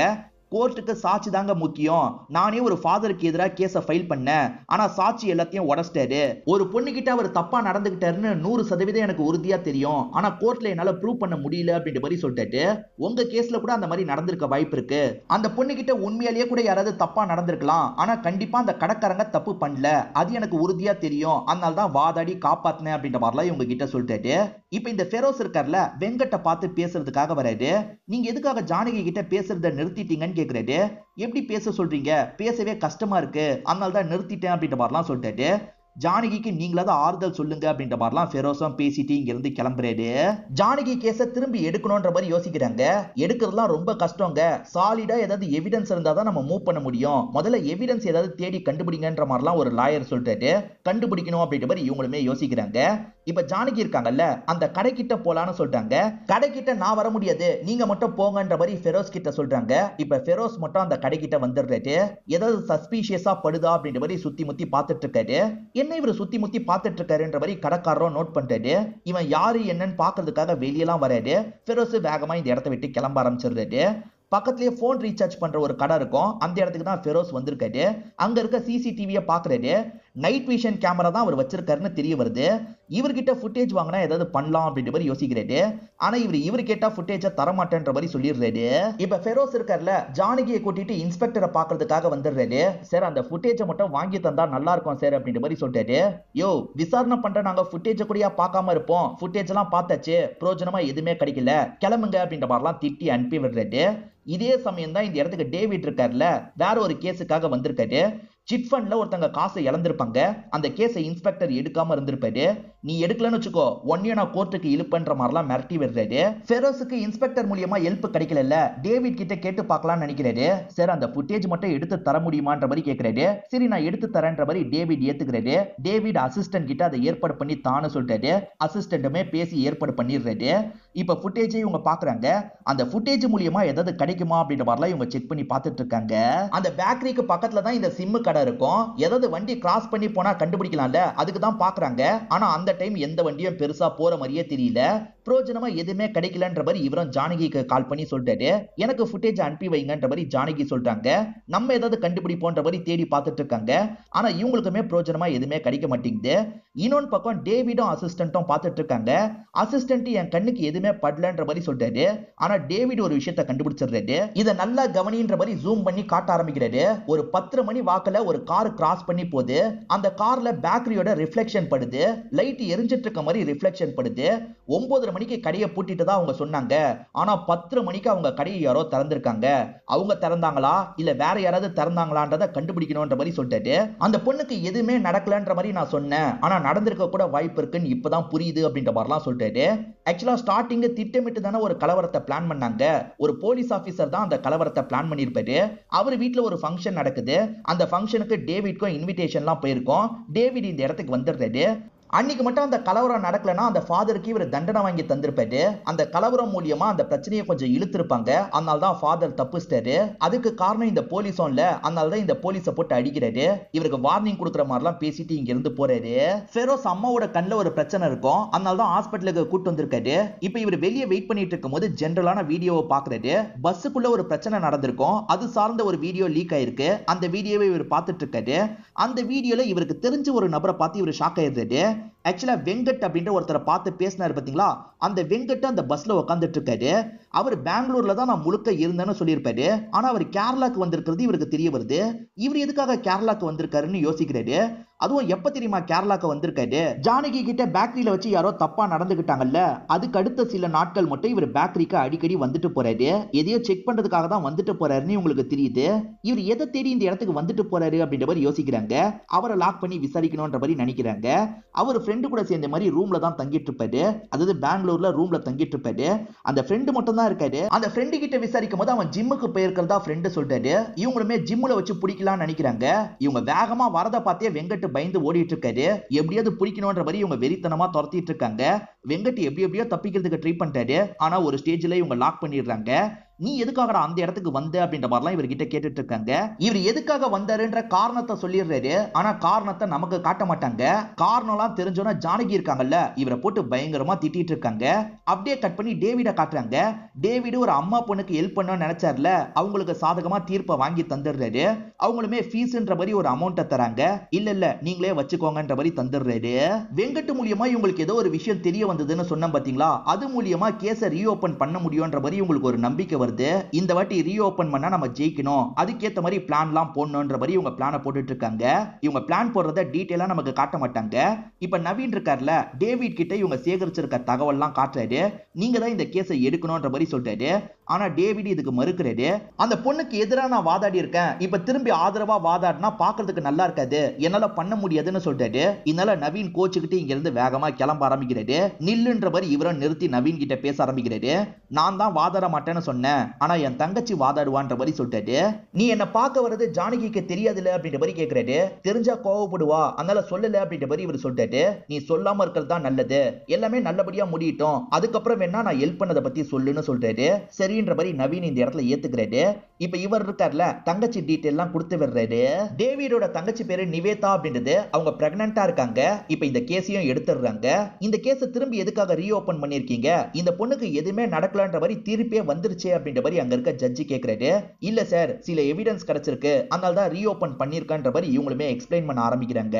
கோர்ட்டுக்கு சாட்சி தாங்க முக்கியம், நானே ஒரு ஃபாதருக்கு எதிராக கேஸை ஃபைல் பண்ணேன், ஆனா சாட்சி எல்லாத்தையும் உடைச்சிட்டாரு, ஒரு பொண்ணுகிட்ட அவர் தப்பா நடந்துகிட்டாருன்னு 100% எனக்கு உறுதியா தெரியும், ஆனா கோர்ட்ல என்னால ப்ரூவ் பண்ண முடியல அப்படின்ற மாதிரி சொல்லிட்டு, உங்க கேஸ்ல கூட அந்த மாதிரி நடந்திருக்க வாய்ப்பு இருக்கு, அந்த பொண்ணுகிட்ட உண்மையிலேயே கூட யாராவது தப்பா நடந்திருக்கலாம், ஆனா கண்டிப்பா அந்த கடைக்காரங்க தப்பு பண்ணல, அது எனக்கு உறுதியா தெரியும், அதனால தான் வாதாடி காப்பாத்தினேன் அப்படின்ற மாதிரிலாம் இவங்க கிட்ட சொல்லிட்டு, இப்ப இந்த ஃபெரோஸ் இருக்கார்ல, வெங்கட்ட பார்த்து பேசுறதுக்காக வராரு. நீங்க எதுக்காக ஜானகி கிட்ட பேசுறத நிறுத்திட்டீங்கன்னு கேக்குறாரு. எப்படி பேச சொல்றீங்க, பேசவே கஷ்டமா இருக்கு, அதனால தான் நிறுத்திட்டேன் அப்படின்ற மாதிரிலாம் சொல்லிட்டு, ஜானகிக்கு நீங்களாவது ஆறுதல் சொல்லுங்க அப்படின்ற மாதிரிலாம் ஃபெரோஸும் பேசிட்டு இங்க இருந்து கிளம்புறாரு. ஜானகி கேஸ திரும்பி எடுக்கணும்ன்ற மாதிரி யோசிக்கிறாங்க. எடுக்கிறதுலாம் ரொம்ப கஷ்டங்க, சாலிடா ஏதாவது எவிடன்ஸ் இருந்தாதான் நம்ம மூவ் பண்ண முடியும், முதல்ல எவிடன்ஸ் ஏதாவது தேடி கண்டுபிடிங்கன்ற மாதிரிலாம் ஒரு லாயர் சொல்லிட்டு கண்டுபிடிக்கணும் அப்படின்ற மாதிரி இவங்களுமே யோசிக்கிறாங்க. இப்ப ஜானகி இருக்காங்கல்ல, அந்த கடைக்கிட்ட போலான்னு சொல்றாங்க. கடைக்கிட்ட நான் வர முடியாது, நீங்க மட்டும் போங்கன்ற மாதிரி ஃபெரோஸ் கிட்ட சொல்றாங்க. இப்ப ஃபெரோஸ் மட்டும் அந்த கடைக்கிட்ட வந்துடுறாரு. ஏதாவது சஸ்பீஷியஸா படுதா அப்படின்ற மாதிரி சுத்தி முத்தி பார்த்துட்டு இருக்காரு. என்ன இவர் சுத்தி முத்தி பார்த்துட்டு இருக்காருன்ற மாதிரி கடைக்காரரும் நோட் பண்ணிட்டாரு. இவன் யாரு என்னன்னு பாக்குறதுக்காக வெளியெல்லாம் வராரு. ஃபெரோஸ் வேகமா இந்த இடத்தை விட்டு கிளம்ப ஆரம்பிச்சிடுறாரு. பக்கத்துலயே போன் ரீசார்ஜ் பண்ற ஒரு கடை இருக்கும், அந்த இடத்துக்கு தான் ஃபெரோஸ் வந்திருக்காரு. அங்க இருக்க சிசிடிவியை பாக்குறாரு. நைட் விஷன் கேமரா தான் அவர் வச்சிருக்காருன்னு தெரிய வருது. இவர்கிட்ட ஃபுட்டேஜ் வாங்கினா ஏதாவது பண்ணலாம் அப்படின்ற மாதிரி யோசிக்கிறாரு. ஆனா இவர் கேட்டா ஃபுட்டேஜை தரமாட்டேன்ற மாதிரி சொல்லிடுறாரு. இப்ப ஃபெரோஸ் இருக்கார்ல, ஜானகியை கூட்டிட்டு இன்ஸ்பெக்டரை பாக்குறதுக்காக வந்துடுறாரு. சார் அந்த ஃபுட்டேஜை மட்டும் வாங்கி தந்தா நல்லா இருக்கும் சார் அப்படின்ற மாதிரி சொல்றாரு. யோ விசாரணை பண்ற நாங்க ஃபுட்டேஜை கூடயா பார்க்காம இருப்போம், ஃபுட்டேஜ் எல்லாம் பார்த்தாச்சு, பிரோஜனமா எதுவுமே கிடைக்கல, கிளம்புங்க அப்படின்ற மாதிரிலாம் திட்டி அனுப்பி விடுறாரு. இதே சமயம் தான் இந்த இடத்துக்கு டேவிட் இருக்கார்ல, வேற ஒரு கேஸுக்காக வந்திருக்காரு. சிட் ஃபண்ட்ல ஒருத்தங்க காசை இழந்திருப்பாங்க, அந்த கேஸை இன்ஸ்பெக்டர் எடுக்காம இருந்திருப்பாரு. நீ எடுக்கலன்னு வச்சுக்கோ, ஒன்னிய நான் கோர்ட்டுக்கு இழுப்பன்ற மாதிரிலாம் மிரட்டி விடுறாரு. ஃபெரோஸுக்கு இன்ஸ்பெக்டர் மூலியமா ஹெல்ப் கிடைக்கல, டேவிட் கிட்ட கேட்டு பார்க்கலாம்னு நினைக்கிறாரு. சார் அந்த ஃபுட்டேஜ் மட்டும் எடுத்து தர முடியுமான்ற மாதிரி கேட்கிறாரு. சரி நான் எடுத்து தரேன்ற மாதிரி டேவிட் ஏத்துக்கிறாரு. டேவிட் அசிஸ்டன்ட் கிட்ட அதை ஏற்பாடு பண்ணி தானு சொல்லிட்டாரு. அசிஸ்டன்ட்டுமே பேசி ஏற்பாடு பண்ணிடுறாரு. இப்ப ஃபுட்டேஜை இவங்க பாக்குறாங்க. அந்த ஃபுட்டேஜ் மூலியமா ஏதாவது கிடைக்குமா அப்படின்ற மாதிரிலாம் இவங்க செக் பண்ணி பார்த்துட்டு இருக்காங்க. அந்த பேக்கரிக்கு பக்கத்துல தான் இந்த சிம் கடை இருக்கும், ஏதாவது வண்டி கிராஸ் பண்ணி போனா கண்டுபிடிக்கலாம்ல, அதுக்கு தான் பாக்குறாங்க. ஆனா அந்த டைம் எந்த வண்டியும் பெருசா போற மாதிரியே தெரியல. பிரோஜனமா எதுவுமே கிடைக்கலன்ற மாதிரி இவரும் ஜானகிக்கு கால் பண்ணி சொல்லிட்டாரு. எனக்கு ஃபுட்டேஜ் அனுப்பி வைங்கன்ற மாதிரி ஜானகி சொல்றாங்க. நம்ம ஏதாவது கண்டுபிடிப்போன்ற மாதிரி தேடி பார்த்துட்டு இருக்காங்க. ஆனா இவங்களுக்குமே பிரோஜனமா எதுவுமே கிடைக்க மாட்டேங்குது. இன்னொன்று பக்கம் டேவிடும் அசிஸ்டன்ட்டும் பார்த்துட்டு இருக்காங்க. அசிஸ்டன்ட் என் கண்ணுக்கு எதுவுமே படலன்ற மாதிரி சொல்றாரு. ஆனா டேவிட் ஒரு விஷயத்தை கண்டுபிடிச்சிடுறாரு. இதை நல்லா கவனின்ற மாதிரி ஜூம் பண்ணி காட்ட ஆரம்பிக்கிறாரு. ஒரு 10 மணி வாக்குல ஒரு கார் கிராஸ் பண்ணி போகுது. அந்த கார்ல பேக்கரியோட ரிஃப்ளெக்ஷன் படுது, லைட் எரிஞ்சிட்டு இருக்க மாதிரி ரிஃப்ளெக்ஷன் படுது. 9:30 மணிக்கு கடையை பூட்டிட்டு தான் அவங்க சொன்னாங்க. ஆனா 10 மணிக்கு அவங்க கடையை யாரோ திறந்திருக்காங்க. அவங்க திறந்தாங்களா இல்ல வேற யாராவது திறந்தாங்களான்றத கண்டுபிடிக்கணும்ன்ற மாதிரி சொல்லிட்டு, அந்த பொண்ணுக்கு எதுவுமே நடக்கலன்ற மாதிரி நான் சொன்னேன், ஆனா நடந்திருக்க கூட வாய்ப்பு இருக்குன்னு இப்பதான் புரியுது அப்படின்ற மாதிரிலாம் சொல்லிட்டு, ஆக்சுவலா ஸ்டார்டிங் திட்டமிட்டு தானே ஒரு கலவரத்தை பிளான் பண்ணாங்க. ஒரு போலீஸ் ஆபீசர் தான் அந்த கலவரத்தை பிளான் பண்ணிருப்பாரு. அவர் வீட்டுல ஒரு ஃபங்க்ஷன் நடக்குது. அந்த ஃபங்க்ஷனுக்கு டேவிட்க்கும் இன்விடேஷன்லாம் போயிருக்கோம். டேவிட் இந்த இடத்துக்கு வந்துடுறாரு. அன்னைக்கு மட்டும் அந்த கலவரம் நடக்கலன்னா அந்த ஃபாதருக்கு இவர் தண்டனை வாங்கி தந்திருப்பாரு. அந்த கலவரம் மூலியமா அந்த பிரச்சனையை கொஞ்சம் இழுத்திருப்பாங்க. அதனால தான் ஃபாதர் தப்பிச்சிட்டாரு. அதுக்கு காரணம் இந்த போலீஸும் இல்ல, அதனால தான் இந்த போலீஸை போட்டு அடிக்கிறாரு. இவருக்கு வார்னிங் கொடுக்குற மாதிரிலாம் பேசிட்டு இங்க இருந்து போறாரு. ஃபெரோஸ் அம்மாவோட கண்ணில் ஒரு பிரச்சனை இருக்கும், அதனால தான் ஹாஸ்பிட்டலுக்கு கூட்டு வந்திருக்காரு. இப்போ இவர் வெளியே வெயிட் பண்ணிட்டு இருக்கும் போது ஜென்ரலான வீடியோவை பாக்குறாரு. பஸ்ஸுக்குள்ள ஒரு பிரச்சனை நடந்திருக்கும், அது சார்ந்த ஒரு வீடியோ லீக் ஆயிருக்கு. அந்த வீடியோவை இவர் பார்த்துட்டு இருக்காரு. அந்த வீடியோல இவருக்கு தெரிஞ்ச ஒரு நபரை பார்த்து இவர் ஷாக் ஆயிடுறாரு. ஆக்சுவலா வெங்கட் அப்படின்ற ஒருத்தரை பார்த்து பேசினாரு பாத்தீங்களா, அந்த வெங்கட் அந்த பஸ்ல உட்காந்துட்டு இருக்காரு. அவர் பெங்களூர்ல தான் நான் முழுக்க இருந்தேன்னு சொல்லியிருப்பாரு. ஆனா அவர் கேரளாக்கு வந்திருக்கிறது இவருக்கு தெரிய வருது. இவர் எதுக்காக கேரளாக்கு வந்திருக்காருன்னு யோசிக்கிறாரு. அதுவும் எப்ப தெரியுமா கேரளாக்கு வந்திருக்காரு, ஜானகி கிட்ட பேக்கரியில வச்சு யாரோ தப்பா நடந்துகிட்டாங்கல்ல, அதுக்கு அடுத்த சில நாட்கள் மட்டும் இவர் பேக்கரிக்கு அடிக்கடி வந்துட்டு போறாரு. எதையோ செக் பண்றதுக்காக தான் வந்துட்டு போறாருன்னு உங்களுக்கு தெரியுது. இவர் எதை தேடி இந்த இடத்துக்கு வந்துட்டு போறாரு அப்படின்ற மாதிரி யோசிக்கிறாங்க. அவரை லாக் பண்ணி விசாரிக்கணும்ன்ற மாதிரி நினைக்கிறாங்க. அவர் ஃப்ரெண்டு கூட சேர்ந்த மாதிரி ரூம்ல தான் தங்கிட்டு இருப்பாரு. அதாவது பெங்களூர்ல ரூம்ல தங்கிட்டு இருப்பாரு. அந்த ஃப்ரெண்டு மட்டும் தான் இருக்காரு. அந்த ஃப்ரெண்டு கிட்ட விசாரிக்கும் போது அவன் ஜிம்முக்கு போயிருக்கிறதா ஃப்ரெண்டு சொல்றாரு. இவங்களுமே ஜிம்முல வச்சு பிடிக்கலாம்னு நினைக்கிறாங்க. இவங்க வேகமா வரத பார்த்தே வெங்கட் பயந்து ஓடிட்டு இருக்காரு. எப்படியாவது பிடிக்கணும்ன்ற மாதிரி இவங்க வெறித்தனமா துரத்திட்டு இருக்காங்க. வெங்கட் எப்படியோ தப்பிக்கிறதுக்கு ட்ரை பண்றாரு. ஆனா ஒரு ஸ்டேஜ்ல இவங்க லாக் பண்ணிடுறாங்க. நீ எதுக்காக அந்த இடத்துக்கு வந்த அப்படின்ற மாதிரிலாம் இவர்கிட்ட கேட்டுட்டு இருக்காங்க. இவர் எதுக்காக வந்தாருன்ற காரணத்தை சொல்லிடுறாரு. ஆனா காரணத்தை நமக்கு காட்ட மாட்டாங்க. காரணம்லாம் தெரிஞ்சோன்னா ஜானகி இருக்காங்கல்ல, இவரை போட்டு பயங்கரமா திட்டிட்டு இருக்காங்க. அப்படியே கட் பண்ணி டேவிட காட்டுறாங்க. டேவிட் ஒரு அம்மா பொண்ணுக்கு ஹெல்ப் பண்ணணும்னு நினைச்சார்ல, அவங்களுக்கு சாதகமா தீர்ப்பை வாங்கி தந்துடுறாரு. அவங்களுமே ஃபீஸ்ன்ற மாதிரி ஒரு அமௌண்ட்டை தராங்க. இல்ல நீங்களே வச்சுக்கோங்கன்ற மாதிரி தந்துடுறாரு. வெங்கட் மூலியமா இவங்களுக்கு ஏதோ ஒரு விஷயம் தெரிய வந்ததுன்னு சொன்ன பாத்தீங்களா, அது மூலியமா கேஸை ரீஓபன் பண்ண முடியும்ன்ற மாதிரி உங்களுக்கு ஒரு நம்பிக்கை வருது. இந்த வாட்டி ரீஓபன் பண்ணா நம்ம ஜெயிக்கணும், அதுக்கேத்த மாதிரி பிளான்லாம் போடணும்ன்ற மாதிரி இவங்க பிளானை போட்டுட்டு இருக்காங்க. இவங்க பிளான் போடுறத டீடைலா நமக்கு காட்ட மாட்டாங்க. இப்ப நவீன் இருக்கார்ல, டேவிட் கிட்ட இவங்க சேகரிச்சிருக்க தகவல்லாம் காட்டுறாரு. நீங்க தான் இந்த கேஸை எடுக்கணும்ன்ற மாதிரி சொல்றாரு. ஆனா டேவிட் இதுக்கு மறுக்கிறாரு. அந்த பொண்ணுக்கு எதிராக நான் வாதாடி இருக்கேன், இப்ப திரும்பி ஆதரவா வாதாடினா பாக்குறதுக்கு நல்லா இருக்காது, என்னால பண்ண முடியாதுன்னு சொல்றாரு. இதனால நவீன் கோச்சுக்கிட்டு இங்க இருந்து வேகமா கிளம்ப ஆரம்பிக்கிறாரு. நில்லுன்ற மாதிரி இவரை நிறுத்தி நவீன் கிட்ட பேச ஆரம்பிக்கிறாரு. நான் தான் வாதாட மாட்டேன்னு சொன்னேன், ஆனா என் தங்கச்சி வாதாடுவான்ற மாதிரி சொல்லிட்டாரு. நீ என்ன பார்க்க வர்றது ஜானகிக்கு தெரியாதுல அப்படின்ற மாதிரி கேக்குறாரு. தெரிஞ்சா கோவப்படுவா, அதனால சொல்லல அப்படின்ற மாதிரி இவர் சொல்லிட்டாரு. நீ சொல்லாம இருக்கிறது தான் நல்லது, எல்லாமே நல்லபடியா முடியட்டும், அதுக்கப்புறம் வேணா நான் ஹெல்ப் பண்ணதை பத்தி சொல்லுன்னு சொல்றாரு. சரின்ற மாதிரி நவீன் இந்த இடத்துல ஏத்துக்கிறாரு. இப்ப இவர் இருக்கார்ல, தங்கச்சி டீடைல் எல்லாம் கொடுத்து விடுறாரு. டேவிடோட தங்கச்சி பேரு நிவேதா அப்படின்றது, அவங்க பிரெக்னன்ட்டா இருக்காங்க. இப்ப இந்த கேஸையும் எடுத்துடுறாங்க. இந்த கேஸை திரும்பி எதுக்காக ரீஓபன் பண்ணிருக்கீங்க, இந்த பொண்ணுக்கு எதுவுமே நடக்கலன்ற மாதிரி தீர்ப்பே வந்துருச்சு அப்படின்ற மாதிரி அங்க இருக்க ஜட்ஜி கேக்குறாரு. இல்ல சார், சில எவிடன்ஸ் கிடைச்சிருக்கு, அதனால தான் ரீஓபன் பண்ணிருக்கான்ற மாதிரி இவங்களுமே எக்ஸ்பிளைன் பண்ண ஆரம்பிக்கிறாங்க.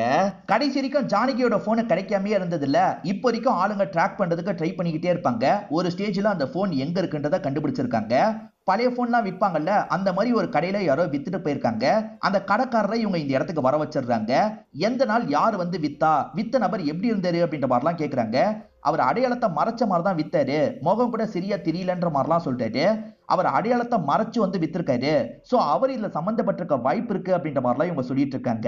கடைசி வரைக்கும் ஜானகியோட போன் கிடைக்காம இருந்தது இல்ல, இப்போ வரைக்கும் ஆளுங்க ட்ராக் பண்றதுக்கு ட்ரை பண்ணிக்கிட்டே இருப்பாங்க. ஒரு ஸ்டேஜ்ல அந்த போன் எங்க இருக்குன்றத கண்டுபிடிச்சிருக்காங்க. பழைய போன்லாம் விற்பாங்கல்ல, அந்த மாதிரி ஒரு கடையில யாரோ வித்துட்டு போயிருக்காங்க. அந்த கடைக்காரரை இவங்க இந்த இடத்துக்கு வர வச்சிடுறாங்க. எந்த நாள் யார் வந்து வித்த நபர் எப்படி இருந்தாரு அப்படின்ற மாதிரிலாம் கேக்குறாங்க. அவர் அடையாளத்தை மறைச்ச மாதிரி தான் வித்தாரு, முகம் கூட சரியா தெரியலன்ற மாதிரிலாம் சொல்லிட்டாரு. அவர் அடையாளத்தை மறைச்சு வந்து வித்திருக்காரு, சோ அவர் இதுல சம்பந்தப்பட்டிருக்க வாய்ப்பு இருக்கு அப்படின்ற மாதிரிலாம் இவங்க சொல்லிட்டு இருக்காங்க.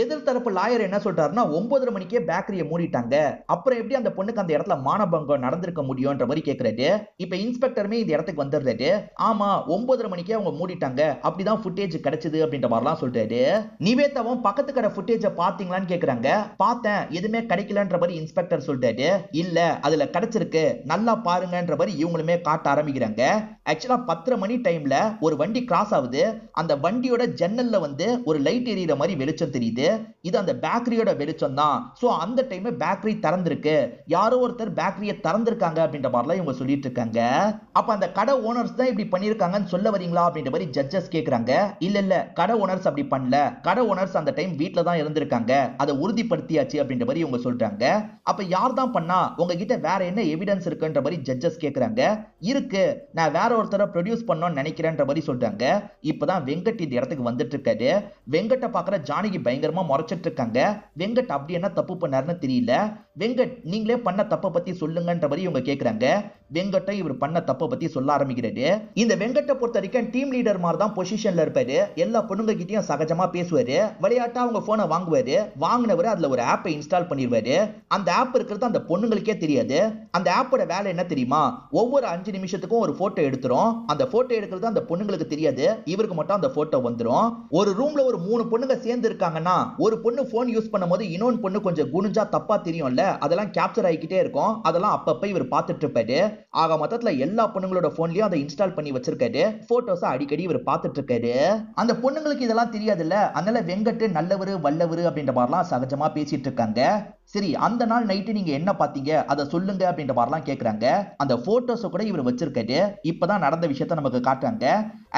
எதிர்த்தரப்பு லாயர் என்ன சொல்றாருன்னா, 9:30 மணிக்கே பேக்கரியை மூடிட்டாங்க, அப்புறம் எப்படி அந்த பொண்ணுக்கு அந்த இடத்துல மானபங்கம் நடந்திருக்க முடியும்ன்ற மாதிரி கேக்குறாரு. இப்ப இன்ஸ்பெக்டருமே இந்த இடத்துக்கு வந்துடுறாரு. ஆமா, 9:30 மணிக்கே அவங்க மூடிட்டாங்க, அப்படிதான் ஃபுட்டேஜ் கிடைச்சது அப்படின்ற மாதிரிலாம் சொல்றாரு. நிவேதாவும் பக்கத்து கடை ஃபுட்டேஜை பாத்தீங்களான்னு கேக்குறாங்க. பார்த்தேன், எதுவுமே கிடைக்கலன்ற மாதிரி இன்ஸ்பெக்டர் சொல்றாரு. இல்ல, அதுல கிடைச்சிருக்கு, நல்லா பாருங்கன்ற மாதிரி இவங்களுமே காட்ட ஆரம்பிக்கிறாங்க. ஆக்சுவலா 10:30 மணி டைம்ல ஒரு வண்டி கிராஸ் ஆகுது. அந்த வண்டியோட ஜன்னல்ல வந்து ஒரு லைட் எரியிற மாதிரி வெளிச்சம் தெரியுது. இது அந்த பேக்கரியோட வெளிச்சம் தான். சோ அந்த டைம் பேக்கரி திறந்திருக்கு, யாரோ ஒருத்தர் பேக்கரியை திறந்திருக்காங்க அப்படின்ற மாதிரிலாம் இவங்க சொல்லிட்டு இருக்காங்க. அப்ப அந்த கடை ஓனர்ஸ் தான் இப்படி பண்ணிருக்காங்கன்னு சொல்ல வரீங்களா அப்படின்ற மாதிரி ஜட்ஜஸ் கேக்குறாங்க. இல்ல கடை ஓனர்ஸ் அப்படி பண்ணல, கடை ஓனர்ஸ் அந்த டைம் வீட்ல தான் இருந்திருக்காங்க, அதை உறுதிப்படுத்தியாச்சு அப்படின்ற மாதிரி இவங்க சொல்றாங்க. அப்ப யார் தான் பண்ணா, உங்ககிட்ட வேற என்ன எவிடன்ஸ் இருக்குன்ற மாதிரி ஜட்ஜஸ் கேக்குறாங்க. இருக்கு, நான் வேற ஒருத்தரை ப்ரொடியூஸ் பண்ணணும்னு நினைக்கிறேன்ற மாதிரி சொல்றாங்க. இப்பதான் வெங்கட் இந்த இடத்துக்கு வந்துட்டு இருக்காரு. வெங்கட்டை பாக்குற ஜானகி பயங்கரமா முறைச்சிட்டு இருக்காங்க. வெங்கட் அப்படி என்ன தப்பு பண்ணாருன்னு தெரியல. வெங்கட், நீங்களே பண்ண தப்பை பத்தி சொல்லுங்கன்ற மாதிரி இவங்க கேக்குறாங்க. வெங்கட்டை இவர் பண்ண தப்பை பத்தி சொல்ல ஆரம்பிக்கிறாரு. இந்த வெங்கட்டை பொறுத்த வரைக்கும் டீம் லீடர் மாதிரி தான் பொசிஷன்ல இருப்பாரு. எல்லா பொண்ணுங்க கிட்டயும் சகஜமா பேசுவாரு. விளையாட்டா அவங்க போனை வாங்குவாரு. வாங்கினவரு அதுல ஒரு ஆப்பை இன்ஸ்டால் பண்ணிடுவாரு. அந்த ஆப் இருக்கிறது அந்த பொண்ணுங்களுக்கே தெரியாது. அந்த ஆப்போட வேலை என்ன தெரியுமா, ஒவ்வொரு 5 நிமிஷத்துக்கும் ஒரு போட்டோ எடுத்துரும். அந்த போட்டோ எடுக்கிறது அந்த பொண்ணுங்களுக்கு தெரியாது, இவருக்கு மட்டும் அந்த போட்டோ வந்துரும். ஒரு ரூம்ல ஒரு 3 பொண்ணுங்க சேர்ந்து இருக்காங்கன்னா, ஒரு பொண்ணு போன் யூஸ் பண்ணும்போது இன்னொரு பொண்ணு கொஞ்சம் குனிஞ்சா தப்பா தெரியும்ல, அதெல்லாம் கேப்சர் ஆகிக்கிட்டே இருக்கும். அதெல்லாம் அப்பப்ப இவர் பார்த்துட்டு இருப்பாரு. ஆக மொத்தத்துல எல்லா பொண்ணுங்களோட போன்லயும் அதை இன்ஸ்டால் பண்ணி வச்சிருக்காரு. போட்டோஸ் அடிக்கடி இவர் பார்த்துட்டு இருக்காரு. அந்த பொண்ணுங்களுக்கு இதெல்லாம் தெரியாதுல்ல, அதனால வெங்கட் நல்லவரு வல்லவரு அப்படின்ற மாதிரிலாம் சகஜமா பேசிட்டு இருக்காங்க. சரி, அந்த நாள் நைட்டு நீங்க என்ன பாத்தீங்க அதை சொல்லுங்க அப்படின்ற மாதிரிலாம் கேக்குறாங்க. அந்த போட்டோஸ் கூட இவர் வச்சிருக்காரு. இப்பதான் நடந்த விஷயத்த நமக்கு காட்டுறாங்க.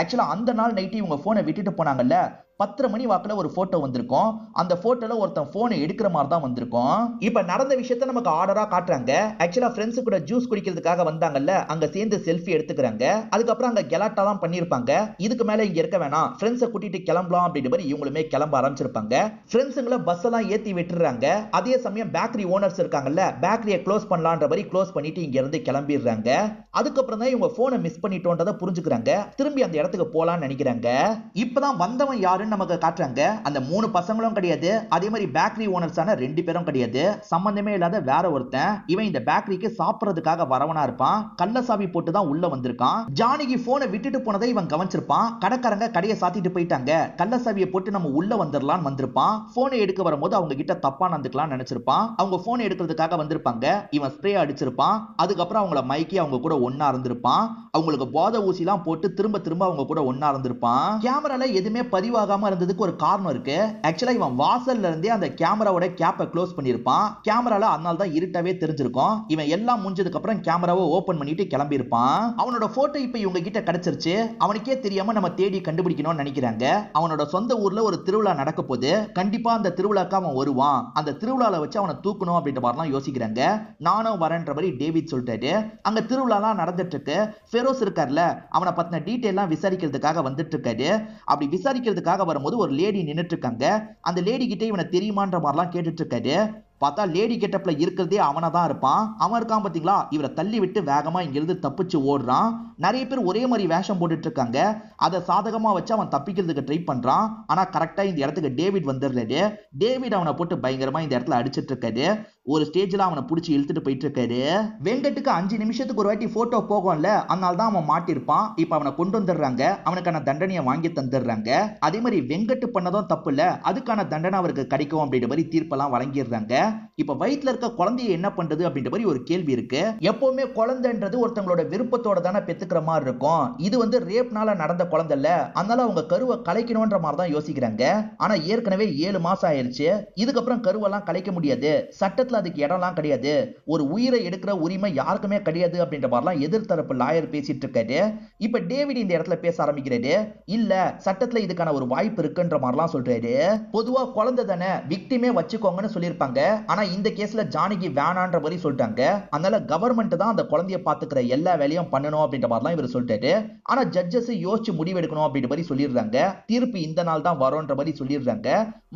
ஆக்சுவலா அந்த நாள் நைட்டு இவங்க போனை விட்டுட்டு போனாங்கல்ல, 10:30 மணி வாக்குல ஒரு போட்டோ வந்திருக்கும். அந்த போட்டோல ஒருத்தன் போனை எடுக்கிற மாதிரி தான் வந்திருக்கும். இப்ப நடந்த விஷயத்த நமக்கு ஆர்டரா காட்டுறாங்க. ஆக்சுவலா ஃப்ரெண்ட்ஸ் கூட ஜூஸ் குடிக்கிறதுக்காக வந்தாங்கல்ல, அங்க சேர்ந்து செல்ஃபி எடுத்துக்கிறாங்க. அதுக்கப்புறம் அங்க கெலாட்டாலாம் பண்ணிருப்பாங்க. இதுக்கு மேல இங்க இருக்க வேணாம், ஃப்ரெண்ட்ஸை கூட்டிட்டு கிளம்பலாம் அப்படின்ற மாதிரி இவங்களுமே கிளம்ப ஆரம்பிச்சிருப்பாங்க. ஃப்ரெண்ட்ஸுங்களை பஸ் எல்லாம் ஏத்தி விட்டுறாங்க. அதே சமயம் பேக்கரி ஓனர்ஸ் இருக்காங்கல்ல, பேக்கரியை க்ளோஸ் பண்ணலான்ற மாதிரி க்ளோஸ் பண்ணிட்டு இங்க இருந்து கிளம்பிடுறாங்க. அதுக்கப்புறம் தான் இவங்க போனை மிஸ் பண்ணிட்டோன்றதை புரிஞ்சுக்கிறாங்க. திரும்பி அந்த இடத்துக்கு போலான்னு நினைக்கிறாங்க. இப்பதான் வந்தவன் யாருன்னு நமக்கு காட்டுறாங்க. அந்த 3 பசங்களும் கிடையாது, அதே மாதிரி பேக்கரி ஓனர்ஸான 2 பேரும் கிடையாது. சம்பந்தமே இல்லாத வேற ஒருத்தன். இவன் இந்த பேக்கரிக்கு சாப்பிடுறதுக்காக வரவனா இருப்பான். கள்ளசாவி போட்டு தான் உள்ள வந்திருக்கான். ஜானகி போனை விட்டுட்டு போனதை இவன் கவனிச்சிருப்பான். கடைக்காரங்க கடையை சாத்திட்டு போயிட்டாங்க, கள்ளசாவியை போட்டு நம்ம உள்ள வந்துடலாம் வந்திருப்பான். போனை எடுக்க வரும்போது அவங்க கிட்ட தப்பா நடந்துக்கலாம் நினைச்சிருப்பான். அவங்க போனை எடுக்கிறதுக்காக வந்திருப்பாங்க. இவன் ஸ்ப்ரே அடிச்சிருப்பான். அதுக்கப்புறம் அவங்கள மைக்கி அவங்க கூட ஒன்னா இருந்திருப்பான். அவங்களுக்கு போதை ஊசிலாம் போட்டு திரும்ப திரும்ப அவங்க கூட ஒன்னா இருந்திருப்பான். கேமரால எதுவுமே பதிவாகாம இருந்ததுக்கு ஒரு காரணம் இருக்கு. ஆக்சுவலா இவன் வாசல்ல இருந்தே அந்த கேமராவோட கேப்பை க்ளோஸ் பண்ணிருப்பான். கேமரால அதனால தான் இருட்டாவே தெரிஞ்சிருக்கும். இவன் எல்லாம் முடிஞ்சதுக்கு அப்புறம் கேமராவை ஓபன் பண்ணிட்டு கிளம்பி இருப்பான். அவனோட போட்டோ இப்ப இவங்க கிட்ட கிடைச்சிருச்சு. அவனுக்கே தெரியாம நம்ம தேடி கண்டுபிடிக்கணும்னு நினைக்கிறாங்க. அவனோட சொந்த ஊர்ல ஒரு திருவிழா நடக்க போது, கண்டிப்பா அந்த திருவிழாக்கு அவன் வருவான். அந்த திருவிழால வச்சு அவனை தூக்கணும் அப்படின்ற மாதிரிலாம் யோசிக்கிறாங்க. நானும் வரேன்ற மாதிரி டேவிட் சொல்லிட்டாரு. அங்க திருவிழாலாம் நடந்துட்டு இருக்கு. ஃபெரோஸ் இருக்கார்ல, அவனை பத்தின டீடைல்லாம் விசாரிக்கிறதுக்காக வந்துட்டு இருக்காரு. அப்படி விசாரிக்கிறதுக்காக வரும்போது ஒரு லேடி நின்னுட்டு இருக்காங்க. அந்த லேடி கிட்ட இவனை தெரியுமான்ற மாதிரிலாம் கேட்டுட்டு இருக்காரு. பார்த்தா லேடி கெட்டப்ல இருக்கிறதே அவனா தான் இருப்பான். அவன் இருக்கான் பாத்தீங்களா, இவரை தள்ளி விட்டு வேகமா இங்கிருந்து தப்பிச்சு ஓடுறான். நிறைய பேர் ஒரே மாதிரி வேஷம் போட்டுட்டு இருக்காங்க. அதை சாதகமா வச்சு அவன் தப்பிக்கிறதுக்கு ட்ரை பண்றான். ஆனா கரெக்டா இந்த இடத்துக்கு டேவிட் வந்துடுறாரு. டேவிட் அவனை போட்டு பயங்கரமா இந்த இடத்துல அடிச்சிட்டு இருக்காரு. ஒரு ஸ்டேஜ்ல அவனை பிடிச்சி இழுத்துட்டு போயிட்டு இருக்காரு. வெங்கட்டுக்கு 5 நிமிஷத்துக்கு ஒரு வாட்டி போட்டோ போகும்ல, அதனால தான் அவன் மாட்டிருப்பான். இப்ப அவனை கொண்டு வந்துடுறாங்க. அவனுக்கான தண்டனையை வாங்கி தந்துடுறாங்க. அதே மாதிரி வெங்கட்டு பண்ணதும் தப்பு இல்ல, அதுக்கான தண்டனை அவருக்கு கிடைக்கும் அப்படின்ற மாதிரி தீர்ப்பெல்லாம் வழங்கிடுறாங்க. இப்ப வயிற்றுல இருக்க குழந்தைய என்ன பண்றது அப்படின்ற மாதிரி ஒரு கேள்வி இருக்கு. எப்பவுமே குழந்தைன்றது ஒருத்தங்களோட விருப்பத்தோட தானே பெத்துக்கிற மாதிரி இருக்கும். இது வந்து ரேப்னால நடந்த குழந்தை இல்ல, அதனால அவங்க கருவை கலைக்கணும்ன்ற மாதிரி தான் யோசிக்கிறாங்க. ஆனா ஏற்கனவே 7 மாசம் ஆயிருச்சு. இதுக்கப்புறம் கருவெல்லாம் கலைக்க முடியாது. சட்டத்துல அதுக்கு இடம்லாம் கிடையாது. ஒரு உயிரை எடுக்கிற உரிமை யாருக்குமே கிடையாது அப்படின்ற மாதிரிலாம் எதிர்த்தரப்பு லாயர் பேசிட்டு இருக்காரு. இப்ப டேவிட் இந்த இடத்துல பேச ஆரம்பிக்கிறாரு. இல்ல, சட்டத்துல இதுக்கான ஒரு வாய்ப்பு இருக்குன்ற மாதிரிலாம் சொல்றாரு. பொதுவா குழந்தை தானே, விக்டிமே வச்சுக்கோங்கன்னு சொல்லியிருப்பாங்க. ஆனா இந்த கேஸ்ல ஜானகி வேணான்ற மாதிரி சொல்லிட்டாங்க. அதனால கவர்மெண்ட் தான் அந்த குழந்தைய பாத்துக்கிற எல்லா வேலையும் பண்ணணும் அப்படின்ற மாதிரிலாம் இவர் சொல்லிட்டாரு. ஆனா ஜட்ஜஸ் யோசிச்சு முடிவெடுக்கணும் அப்படின்ற மாதிரி சொல்லிடுறாங்க. தீர்ப்பு இந்த நாள் தான் வரும்ன்ற மாதிரி சொல்லிடுறாங்க.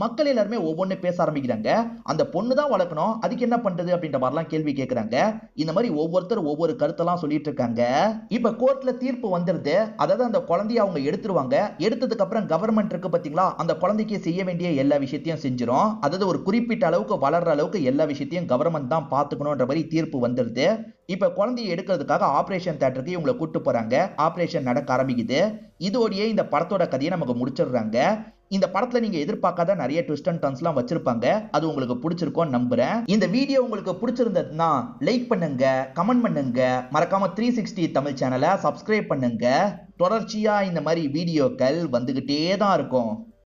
மக்கள் எல்லாருமே ஒவ்வொன்னு பேச ஆரம்பிக்கிறாங்க. அந்த பொண்ணு தான் வளர்க்கணும், அதுக்கு என்ன பண்றது அப்படின்ற மாதிரிலாம் கேள்வி கேட்கறாங்க. இந்த மாதிரி ஒவ்வொருத்தர் ஒவ்வொரு கருத்தெல்லாம் சொல்லிட்டு இருக்காங்க. இப்ப கோர்ட்ல தீர்ப்பு வந்துருது. அதாவது அந்த குழந்தைய அவங்க எடுத்துருவாங்க. எடுத்ததுக்கு அப்புறம் கவர்மெண்ட் இருக்கு பாத்தீங்களா, அந்த குழந்தைக்கு செய்ய வேண்டிய எல்லா விஷயத்தையும் செஞ்சிரும். அதாவது ஒரு குறிப்பிட்ட அளவுக்கு வளர்ற அளவுக்கு எல்லா விஷயத்தையும் கவர்மெண்ட் தான் பாத்துக்கணும்ன்ற மாதிரி தீர்ப்பு வந்துருது. இப்ப குழந்தையை எடுக்கிறதுக்காக ஆபரேஷன் தியேட்டருக்கு இவங்களை கூட்டு போறாங்க. ஆபரேஷன் நடக்க ஆரம்பிக்குது. இதோடயே இந்த படத்தோட கதையை நமக்கு முடிச்சிடுறாங்க. இந்த படத்துல நீங்க எதிர்பார்க்காத நிறைய ட்விஸ்ட் அண்ட் டர்ன்ஸ்லாம் வச்சிருப்பாங்க. அது உங்களுக்கு பிடிச்சிருக்கும் நம்புறேன். இந்த வீடியோ உங்களுக்கு பிடிச்சிருந்ததுன்னா லைக் பண்ணுங்க, கமெண்ட் பண்ணுங்க, மறக்காம 360 தமிழ் சேனலை சப்ஸ்கிரைப் பண்ணுங்க. தொடர்ச்சியா இந்த மாதிரி வீடியோக்கள் வந்துகிட்டே தான் இருக்கும்.